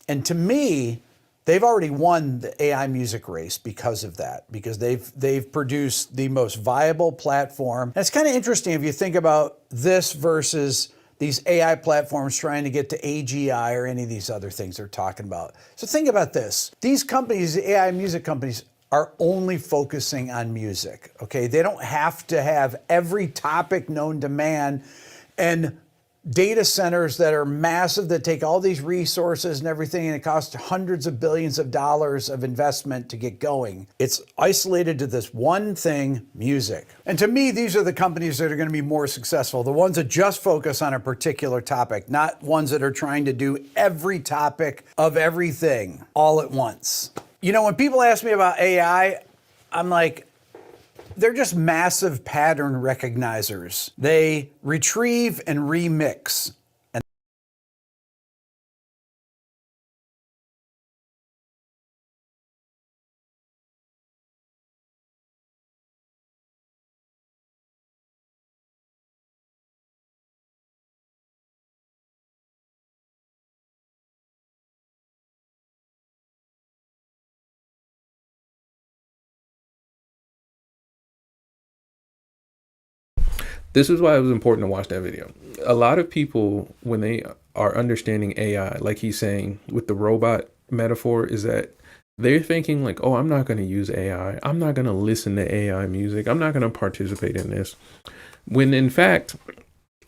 And to me, they've already won the AI music race because of that, because they've produced the most viable platform. And it's kind of interesting if you think about this versus these AI platforms trying to get to AGI or any of these other things they're talking about. So think about this. These companies, the AI music companies, are only focusing on music, okay? They don't have to have every topic known to man and data centers that are massive that take all these resources and everything, and it costs hundreds of billions of dollars of investment to get going. It's isolated to this one thing, music. And to me, these are the companies that are going to be more successful, the ones that just focus on a particular topic, not ones that are trying to do every topic of everything all at once. You know, when people ask me about AI, I'm like, they're just massive pattern recognizers. They retrieve and remix. And this is why it was important to watch that video. A lot of people, when they are understanding AI, like he's saying with the robot metaphor, is that they're thinking like, oh, I'm not going to use AI. I'm not going to listen to AI music. I'm not going to participate in this. When in fact,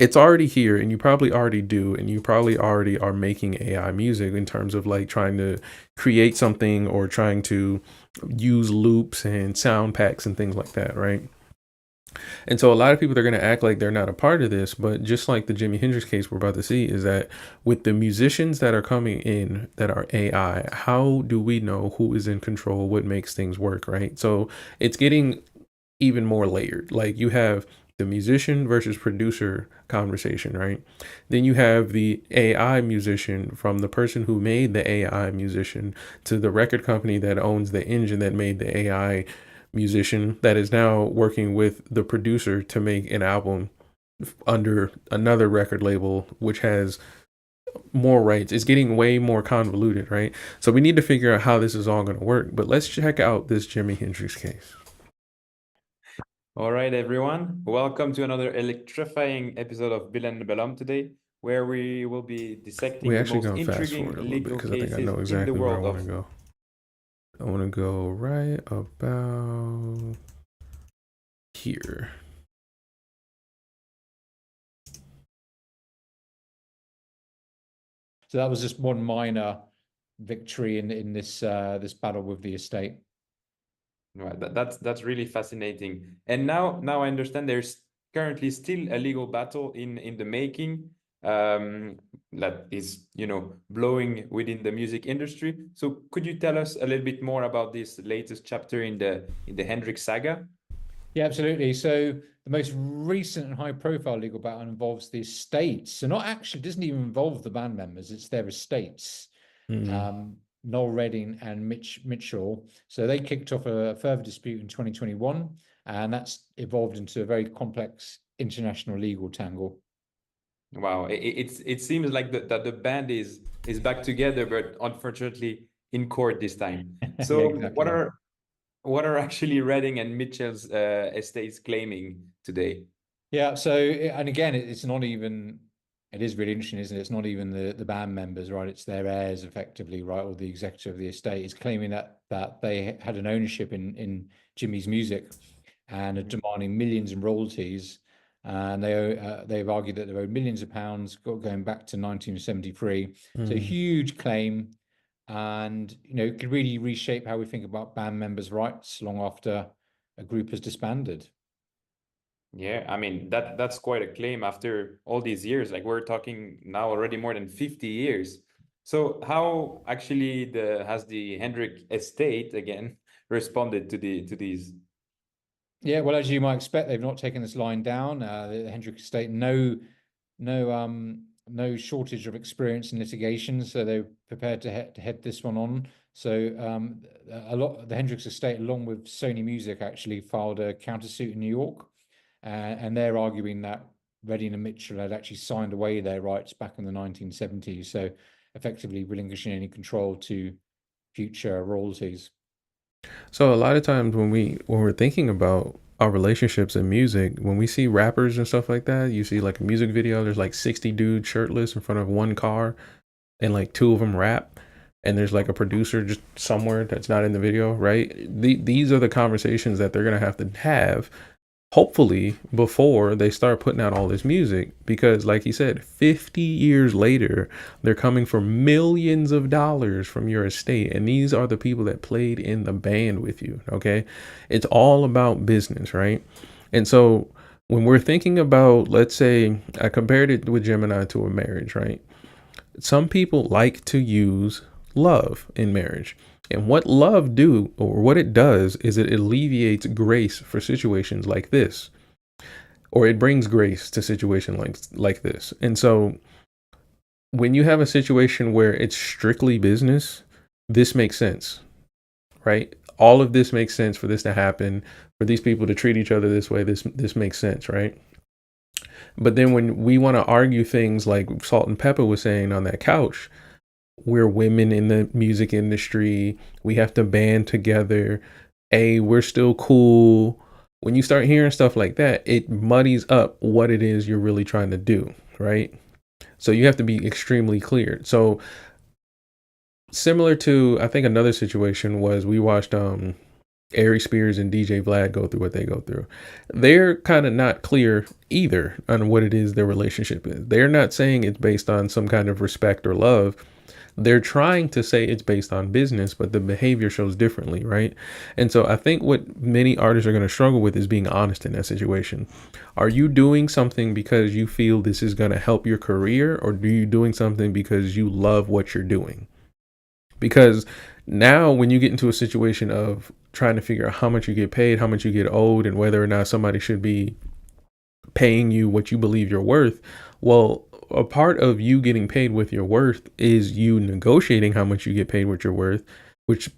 it's already here and you probably already do. And you probably already are making AI music in terms of like trying to create something or trying to use loops and sound packs and things like that, right? And so a lot of people are going to act like they're not a part of this, but just like the Jimi Hendrix case we're about to see is that with the musicians that are coming in that are AI, how do we know who is in control, what makes things work, right? So it's getting even more layered. Like you have the musician versus producer conversation, right? Then you have the AI musician from the person who made the AI musician to the record company that owns the engine that made the AI musician that is now working with the producer to make an album under another record label, which has more rights. It's getting way more convoluted, right? So we need to figure out how this is all going to work. But let's check out this Jimi Hendrix case. All right, everyone. Welcome to another electrifying episode of Bill and Belam today, where we will be dissecting We the actually most going to fast intriguing forward a little bit legal because I think I cases know in the exactly where I world want to of go. I want to go right about here. So that was just one minor victory in this this battle with the estate. Right, that's really fascinating. And now I understand there's currently still a legal battle in the making that is, you know, blowing within the music industry. So could you tell us a little bit more about this latest chapter in the Hendrix saga? Yeah, absolutely. So the most recent and high-profile legal battle involves the estates. So not actually, doesn't even involve the band members; it's their estates. Noel Redding and Mitch Mitchell. So they kicked off a further dispute in 2021, and that's evolved into a very complex international legal tangle. Wow, it seems like that the band is back together, but unfortunately in court this time. So Yeah, exactly. what are actually Redding and Mitchell's estates claiming today? Yeah, so and again, it's not even. It is really interesting, isn't it? It's not even the band members, right? It's their heirs, effectively, right? Or the executive of the estate is claiming that they had an ownership in Jimi's music and are demanding millions in royalties. And they've argued that they're owed millions of pounds going back to 1973. So a huge claim, and you know, it could really reshape how we think about band members' rights long after a group has disbanded. Yeah, I mean that's quite a claim after all these years. Like we're talking now already more than 50 years. So how actually has the Hendrix estate again responded to these? Yeah, well, as you might expect, they've not taken this line down. The Hendrix estate, no shortage of experience in litigation, so they're prepared to head this one on. So the Hendrix estate, along with Sony Music, actually filed a countersuit in New York. And they're arguing that Redding and Mitchell had actually signed away their rights back in the 1970s, so effectively relinquishing any control to future royalties. So a lot of times when we're thinking about our relationships in music, when we see rappers and stuff like that, you see like a music video, there's like 60 dudes shirtless in front of one car and like 2 of them rap. And there's like a producer just somewhere that's not in the video, right? These are the conversations that they're going to have hopefully before they start putting out all this music, because like you said, 50 years later, they're coming for millions of dollars from your estate. And these are the people that played in the band with you. Okay. It's all about business, right? And so when we're thinking about, let's say I compared it with Gemini to a marriage, right? Some people like to use love in marriage. And what love do, or what it does, is it alleviates grace for situations like this, or it brings grace to situations like this. And so when you have a situation where it's strictly business, this makes sense, right? All of this makes sense for this to happen, for these people to treat each other this way. This makes sense, right? But then when we want to argue things like Salt-N-Pepa was saying on that couch, we're women in the music industry, we have to band together, we're still cool. When you start hearing stuff like that, it muddies up what it is you're really trying to do, right? So you have to be extremely clear. So similar to, I think another situation was, we watched Ari Spears and DJ Vlad go through what they go through. They're kind of not clear either on what it is their relationship is. They're not saying it's based on some kind of respect or love. They're trying to say it's based on business, but the behavior shows differently, right? And so I think what many artists are going to struggle with is being honest in that situation. Are you doing something because you feel this is going to help your career, or are you doing something because you love what you're doing? Because now when you get into a situation of trying to figure out how much you get paid, how much you get owed, and whether or not somebody should be paying you what you believe you're worth, well, a part of you getting paid with your worth is you negotiating how much you get paid with your worth which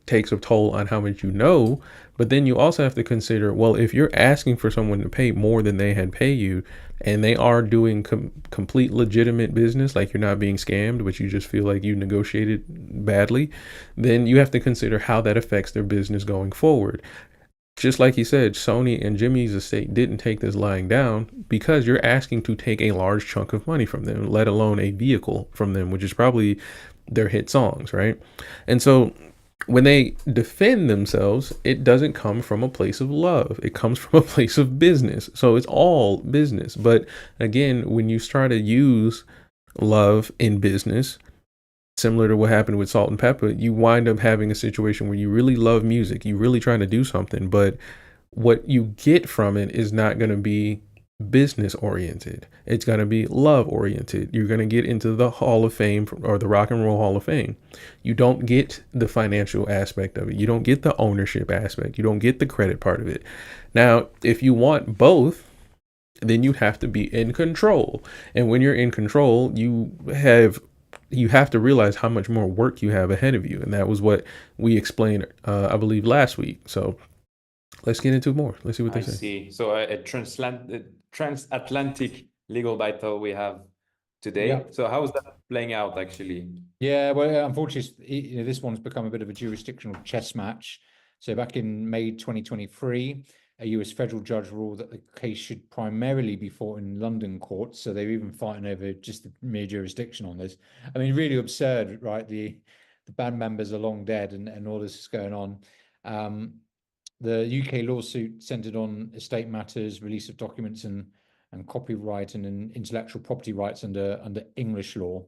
takes a toll on how much you know. But then you also have to consider, well, if you're asking for someone to pay more than they had pay you, and they are doing complete legitimate business, like you're not being scammed, but you just feel like you negotiated badly, then you have to consider how that affects their business going forward. Just like you said, Sony and Jimi's estate didn't take this lying down because you're asking to take a large chunk of money from them, let alone a vehicle from them, which is probably their hit songs, right? And so when they defend themselves, it doesn't come from a place of love. It comes from a place of business. So it's all business. But again, when you try to use love in business, similar to what happened with Salt-N-Pepa, you wind up having a situation where you really love music, you really trying to do something, but what you get from it is not going to be business oriented. It's going to be love oriented. You're going to get into the Hall of Fame or the Rock and Roll Hall of Fame. You don't get the financial aspect of it. You don't get the ownership aspect. You don't get the credit part of it. Now, if you want both, then you have to be in control. And when you're in control, you have to realize how much more work you have ahead of you. And that was what we explained, I believe, last week. So let's get into more. Let's see what they say. I see. So a transatlantic legal battle we have today. Yeah. So how is that playing out actually? Yeah, well, unfortunately, this one's become a bit of a jurisdictional chess match. So back in May 2023, a US federal judge ruled that the case should primarily be fought in London courts. So they're even fighting over just the mere jurisdiction on this. I mean, really absurd, right? The band members are long dead and all this is going on. The UK lawsuit centered on estate matters, release of documents and copyright and intellectual property rights under English law.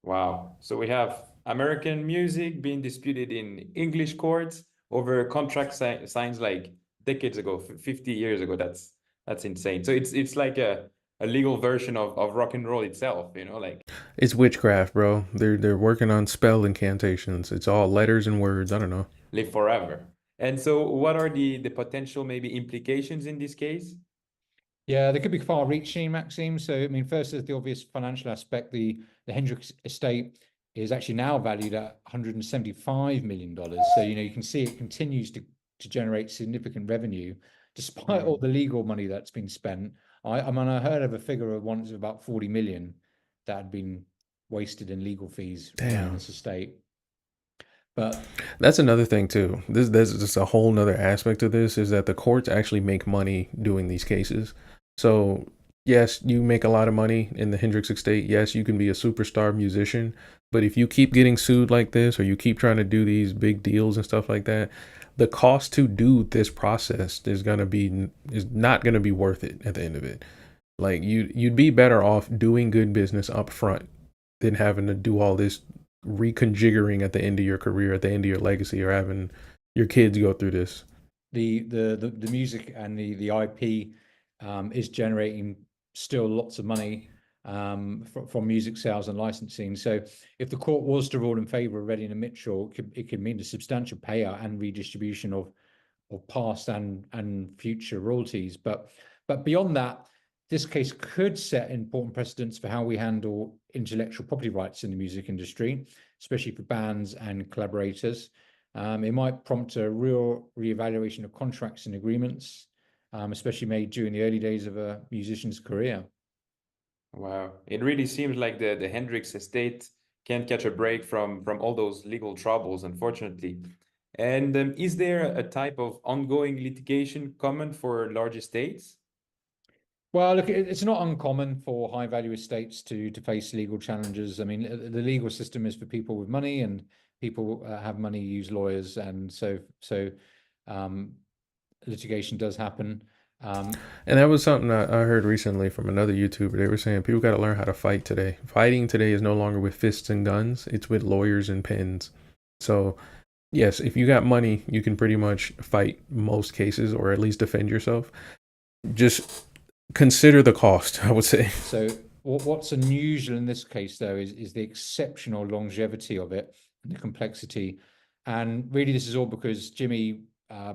Wow. So we have American music being disputed in English courts over contract signs like decades ago, 50 years ago. That's insane. So it's like a legal version of rock and roll itself, like it's witchcraft, bro. They're working on spell incantations. It's all letters and words. I don't know. live forever. And so what are the potential maybe implications in this case? Yeah, they could be far-reaching, Maxime. So, I mean, first, there's the obvious financial aspect. The Hendrix estate is actually now valued at $175 million. So, you can see it continues to generate significant revenue, despite all the legal money that's been spent. I heard of a figure of once of about 40 million that had been wasted in legal fees around this estate. But that's another thing too. There's just a whole nother aspect of this is that the courts actually make money doing these cases. So yes, you make a lot of money in the Hendrix estate. Yes, you can be a superstar musician, but if you keep getting sued like this, or you keep trying to do these big deals and stuff like that, the cost to do this process is not going to be worth it at the end of it. Like you'd be better off doing good business up front than having to do all this reconfiguring at the end of your career, at the end of your legacy, or having your kids go through this. The music and the IP is generating still lots of money from music sales and licensing. So if the court was to rule in favor of Redding and Mitchell, it could mean a substantial payout and redistribution of past and future royalties. But beyond that, this case could set important precedents for how we handle intellectual property rights in the music industry, especially for bands and collaborators. It might prompt a real reevaluation of contracts and agreements, especially made during the early days of a musician's career. Wow. It really seems like the Hendrix estate can't catch a break from all those legal troubles, unfortunately. And is there a type of ongoing litigation common for large estates? Well, look, it's not uncommon for high-value estates to face legal challenges. I mean, the legal system is for people with money, and people have money use lawyers, and so litigation does happen. And that was something I heard recently from another YouTuber. They were saying people got to learn how to fight today. Fighting today is no longer with fists and guns; it's with lawyers and pens. So, yes, if you got money, you can pretty much fight most cases, or at least defend yourself. Just consider the cost, I would say. So what's unusual in this case, though, is the exceptional longevity of it and the complexity. And really, this is all because Jimi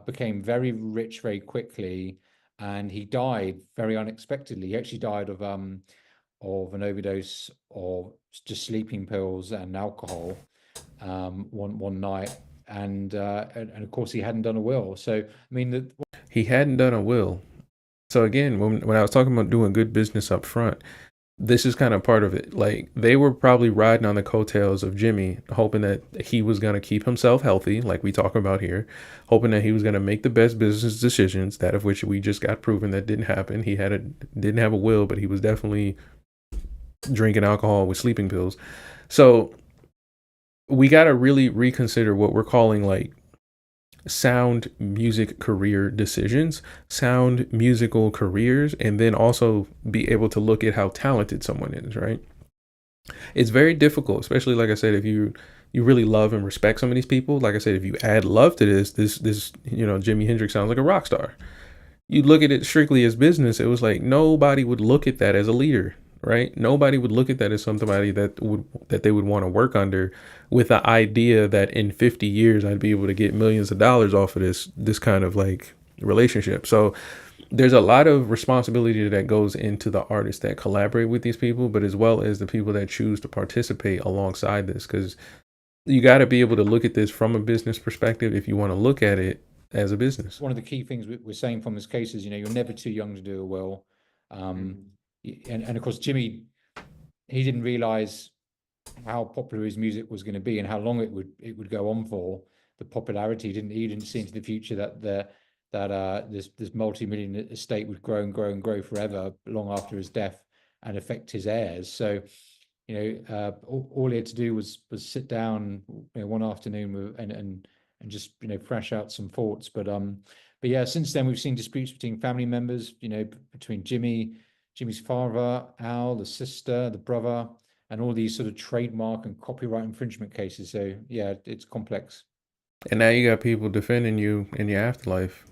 became very rich very quickly, and he died very unexpectedly. He actually died of an overdose of just sleeping pills and alcohol. one night, and of course he hadn't done a will. So I mean, He hadn't done a will. So again, when I was talking about doing good business up front, this is kind of part of it. Like, they were probably riding on the coattails of Jimi, hoping that he was going to keep himself healthy, like we talk about here, hoping that he was going to make the best business decisions, that of which we just got proven that didn't happen. He didn't have a will, but he was definitely drinking alcohol with sleeping pills. So we got to really reconsider what we're calling like sound music career decisions, sound musical careers, and then also be able to look at how talented someone is, right? It's very difficult, especially like I said, if you really love and respect some of these people. Like I said, if you add love to this, Jimi Hendrix sounds like a rock star. You look at it strictly as business, it was like nobody would look at that as a leader, right? Nobody would look at that as somebody that they would want to work under, with the idea that in 50 years I'd be able to get millions of dollars off of this kind of like relationship. So there's a lot of responsibility that goes into the artists that collaborate with these people, but as well as the people that choose to participate alongside this, because you got to be able to look at this from a business perspective if you want to look at it as a business. One of the key things we're saying from this case is, you're never too young to do a will. And of course, Jimi, he didn't realize how popular his music was going to be and how long it would go on for. The popularity, he didn't see into the future that this multi-million estate would grow and grow and grow forever, long after his death, and affect his heirs. So, all he had to do was sit down, one afternoon and just thrash out some thoughts. But yeah, since then we've seen disputes between family members, between Jimmy's father, Al, the sister, the brother, and all these sort of trademark and copyright infringement cases. So yeah, it's complex. And now you got people defending you in your afterlife.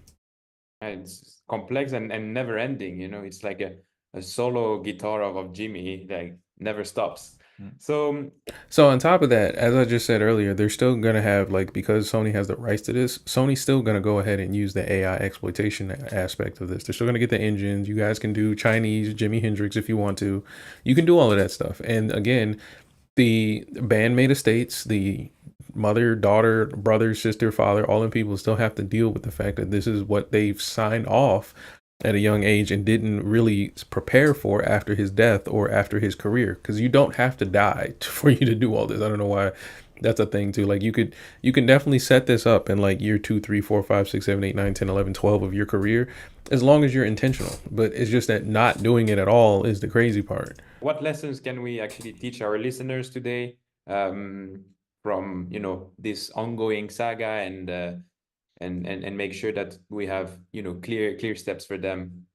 It's complex and never ending. It's like a solo guitar of Jimi, like never stops. So on top of that, as I just said earlier, they're still going to have, like, because Sony has the rights to this, Sony's still going to go ahead and use the AI exploitation aspect of this. They're still going to get the engines. You guys can do Chinese Jimi Hendrix if you want to. You can do all of that stuff. And again, the Bandmate estates, the mother, daughter, brother, sister, father, all them people still have to deal with the fact that this is what they've signed off at a young age and didn't really prepare for after his death or after his career, because you don't have to die for you to do all this. I don't know why that's a thing too. Like, you can definitely set this up in like year 2, 3, 4, 5, 6, 7, 8, 9, 10, 11, 12 of your career, as long as you're intentional. But it's just that not doing it at all is the crazy part. What lessons can we actually teach our listeners today from this ongoing saga, and make sure that we have clear steps for them?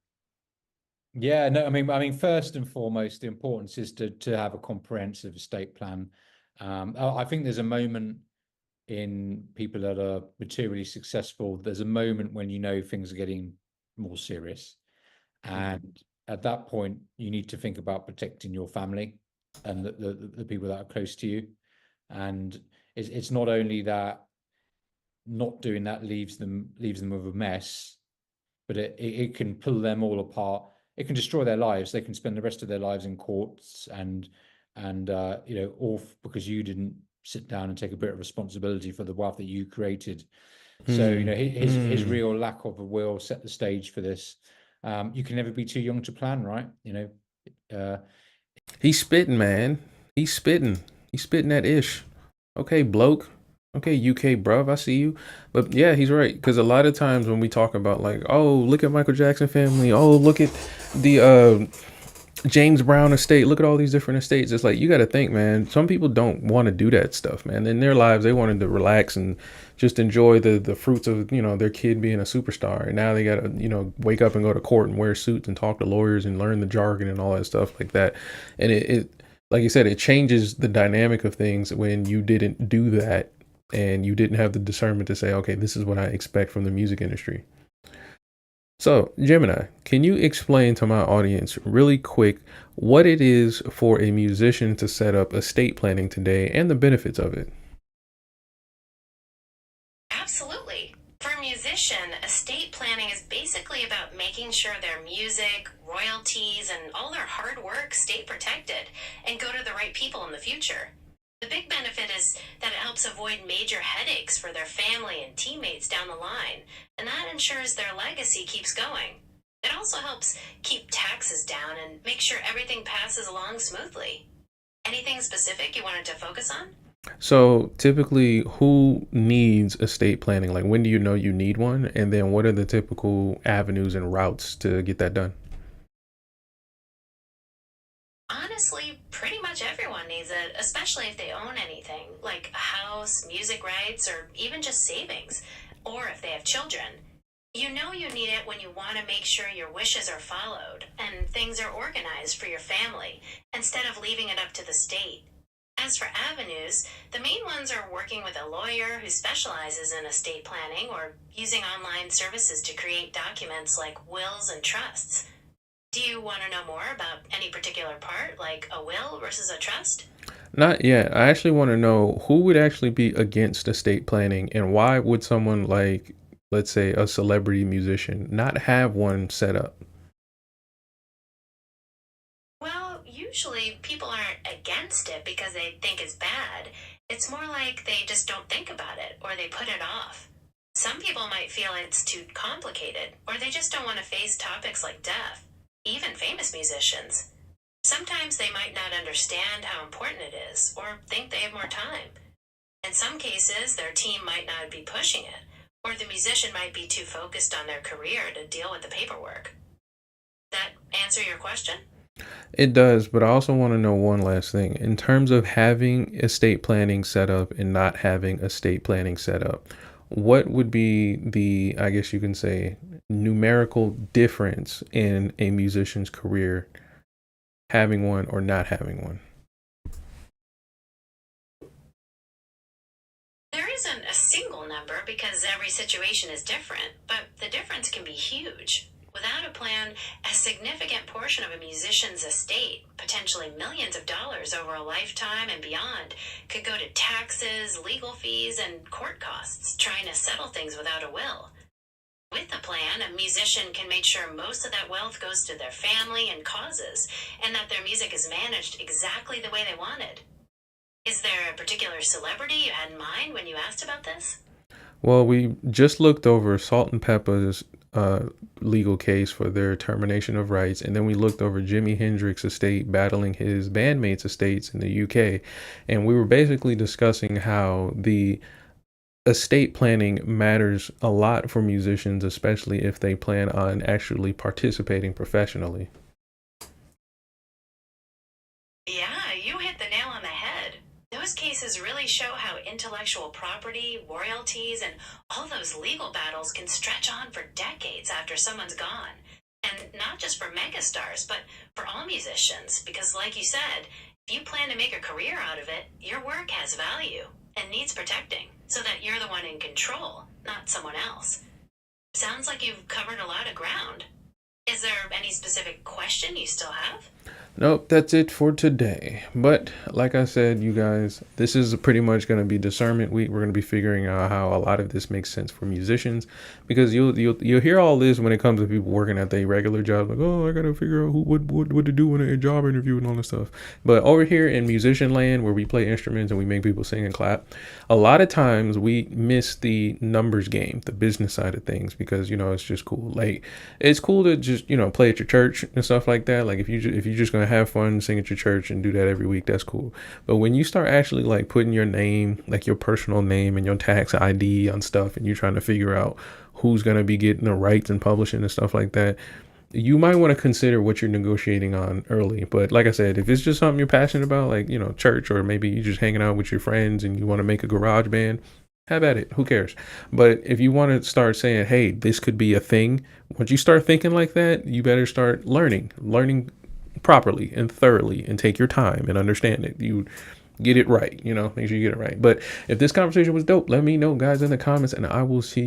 Yeah, no, I mean, first and foremost, the importance is to have a comprehensive estate plan. I think there's a moment in people that are materially successful. There's a moment when things are getting more serious, and at that point, you need to think about protecting your family and the people that are close to you. And it's not only that. Not doing that leaves them with a mess, but it can pull them all apart. It can destroy their lives. They can spend the rest of their lives in courts and all because you didn't sit down and take a bit of responsibility for the wealth that you created. So his real lack of a will set the stage for this. You can never be too young to plan, right? He's spitting, man. He's spitting that ish. Okay, bloke. Okay, UK bruv, I see you. But yeah, he's right. Because a lot of times when we talk about like, oh, look at Michael Jackson family. Oh, look at the James Brown estate. Look at all these different estates. It's like, you got to think, man, some people don't want to do that stuff, man. In their lives, they wanted to relax and just enjoy the fruits of, their kid being a superstar. And now they got to, wake up and go to court and wear suits and talk to lawyers and learn the jargon and all that stuff like that. And it like you said, it changes the dynamic of things when you didn't do that. And you didn't have the discernment to say, okay, this is what I expect from the music industry. So, Gemini, can you explain to my audience really quick what it is for a musician to set up estate planning today and the benefits of it? Absolutely. For a musician, estate planning is basically about making sure their music, royalties, and all their hard work stay protected and go to the right people in the future. The big benefit is that it helps avoid major headaches for their family and teammates down the line, and that ensures their legacy keeps going. It also helps keep taxes down and make sure everything passes along smoothly. Anything specific you wanted to focus on? So typically, who needs estate planning? Like, when do you know you need one? And then what are the typical avenues and routes to get that done? Honestly, pretty much everyone needs it, especially if they own anything, like a house, music rights, or even just savings, or if they have children. You know you need it when you want to make sure your wishes are followed and things are organized for your family, instead of leaving it up to the state. As for avenues, the main ones are working with a lawyer who specializes in estate planning or using online services to create documents like wills and trusts. Do you want to know more about any particular part, like a will versus a trust? Not yet. I actually want to know who would actually be against estate planning, and why would someone like, let's say, a celebrity musician not have one set up? Well, usually people aren't against it because they think it's bad. It's more like they just don't think about it or they put it off. Some people might feel it's too complicated, or they just don't want to face topics like death. Even famous musicians. Sometimes they might not understand how important it is, or think they have more time. In some cases, their team might not be pushing it, or the musician might be too focused on their career to deal with the paperwork. That answer your question? It does, but I also want to know one last thing. In terms of having estate planning set up and not having estate planning set up, what would be the, I guess you can say, numerical difference in a musician's career, having one or not having one? There isn't a single number because every situation is different, but the difference can be huge. Without a plan, a significant portion of a musician's estate, potentially millions of dollars over a lifetime and beyond, could go to taxes, legal fees, and court costs trying to settle things without a will. With a plan, a musician can make sure most of that wealth goes to their family and causes, and that their music is managed exactly the way they wanted. Is there a particular celebrity you had in mind when you asked about this? Well, we just looked over Salt-N-Pepa's legal case for their termination of rights, and then we looked over Jimi Hendrix's estate battling his bandmates' estates in the UK, and we were basically discussing how the estate planning matters a lot for musicians, especially if they plan on actually participating professionally. Yeah, you hit the nail on the head. Those cases really show how intellectual property, royalties, and all those legal battles can stretch on for decades after someone's gone. And not just for megastars, but for all musicians, because like you said, if you plan to make a career out of it, your work has value and needs protecting, so that you're the one in control, not someone else. Sounds like you've covered a lot of ground. Is there any specific question you still have? Nope, that's it for today. But like I said, you guys, this is pretty much going to be Discernment Week. We're going to be figuring out how a lot of this makes sense for musicians, because you'll hear all this when it comes to people working at their regular job, like, oh, I got to figure out what to do in a job interview and all this stuff. But over here in musician land, where we play instruments and we make people sing and clap, a lot of times we miss the numbers game, the business side of things, because, you know, it's just cool. Like, it's cool to just, you know, play at your church and stuff like that. Like, if you're just going to have fun, sing at your church and do that every week, that's cool. But when you start actually like putting your name, like your personal name and your tax ID on stuff, and you're trying to figure out who's going to be getting the rights and publishing and stuff like that, you might want to consider what you're negotiating on early. But like I said, if it's just something you're passionate about, like, you know, church, or maybe you're just hanging out with your friends and you want to make a garage band, have at it. Who cares? But if you want to start saying, hey, this could be a thing, once you start thinking like that, you better start learning properly and thoroughly, and take your time and understand it. You get it right, you know, make sure you get it right. But if this conversation was dope, let me know, guys, in the comments, and I will see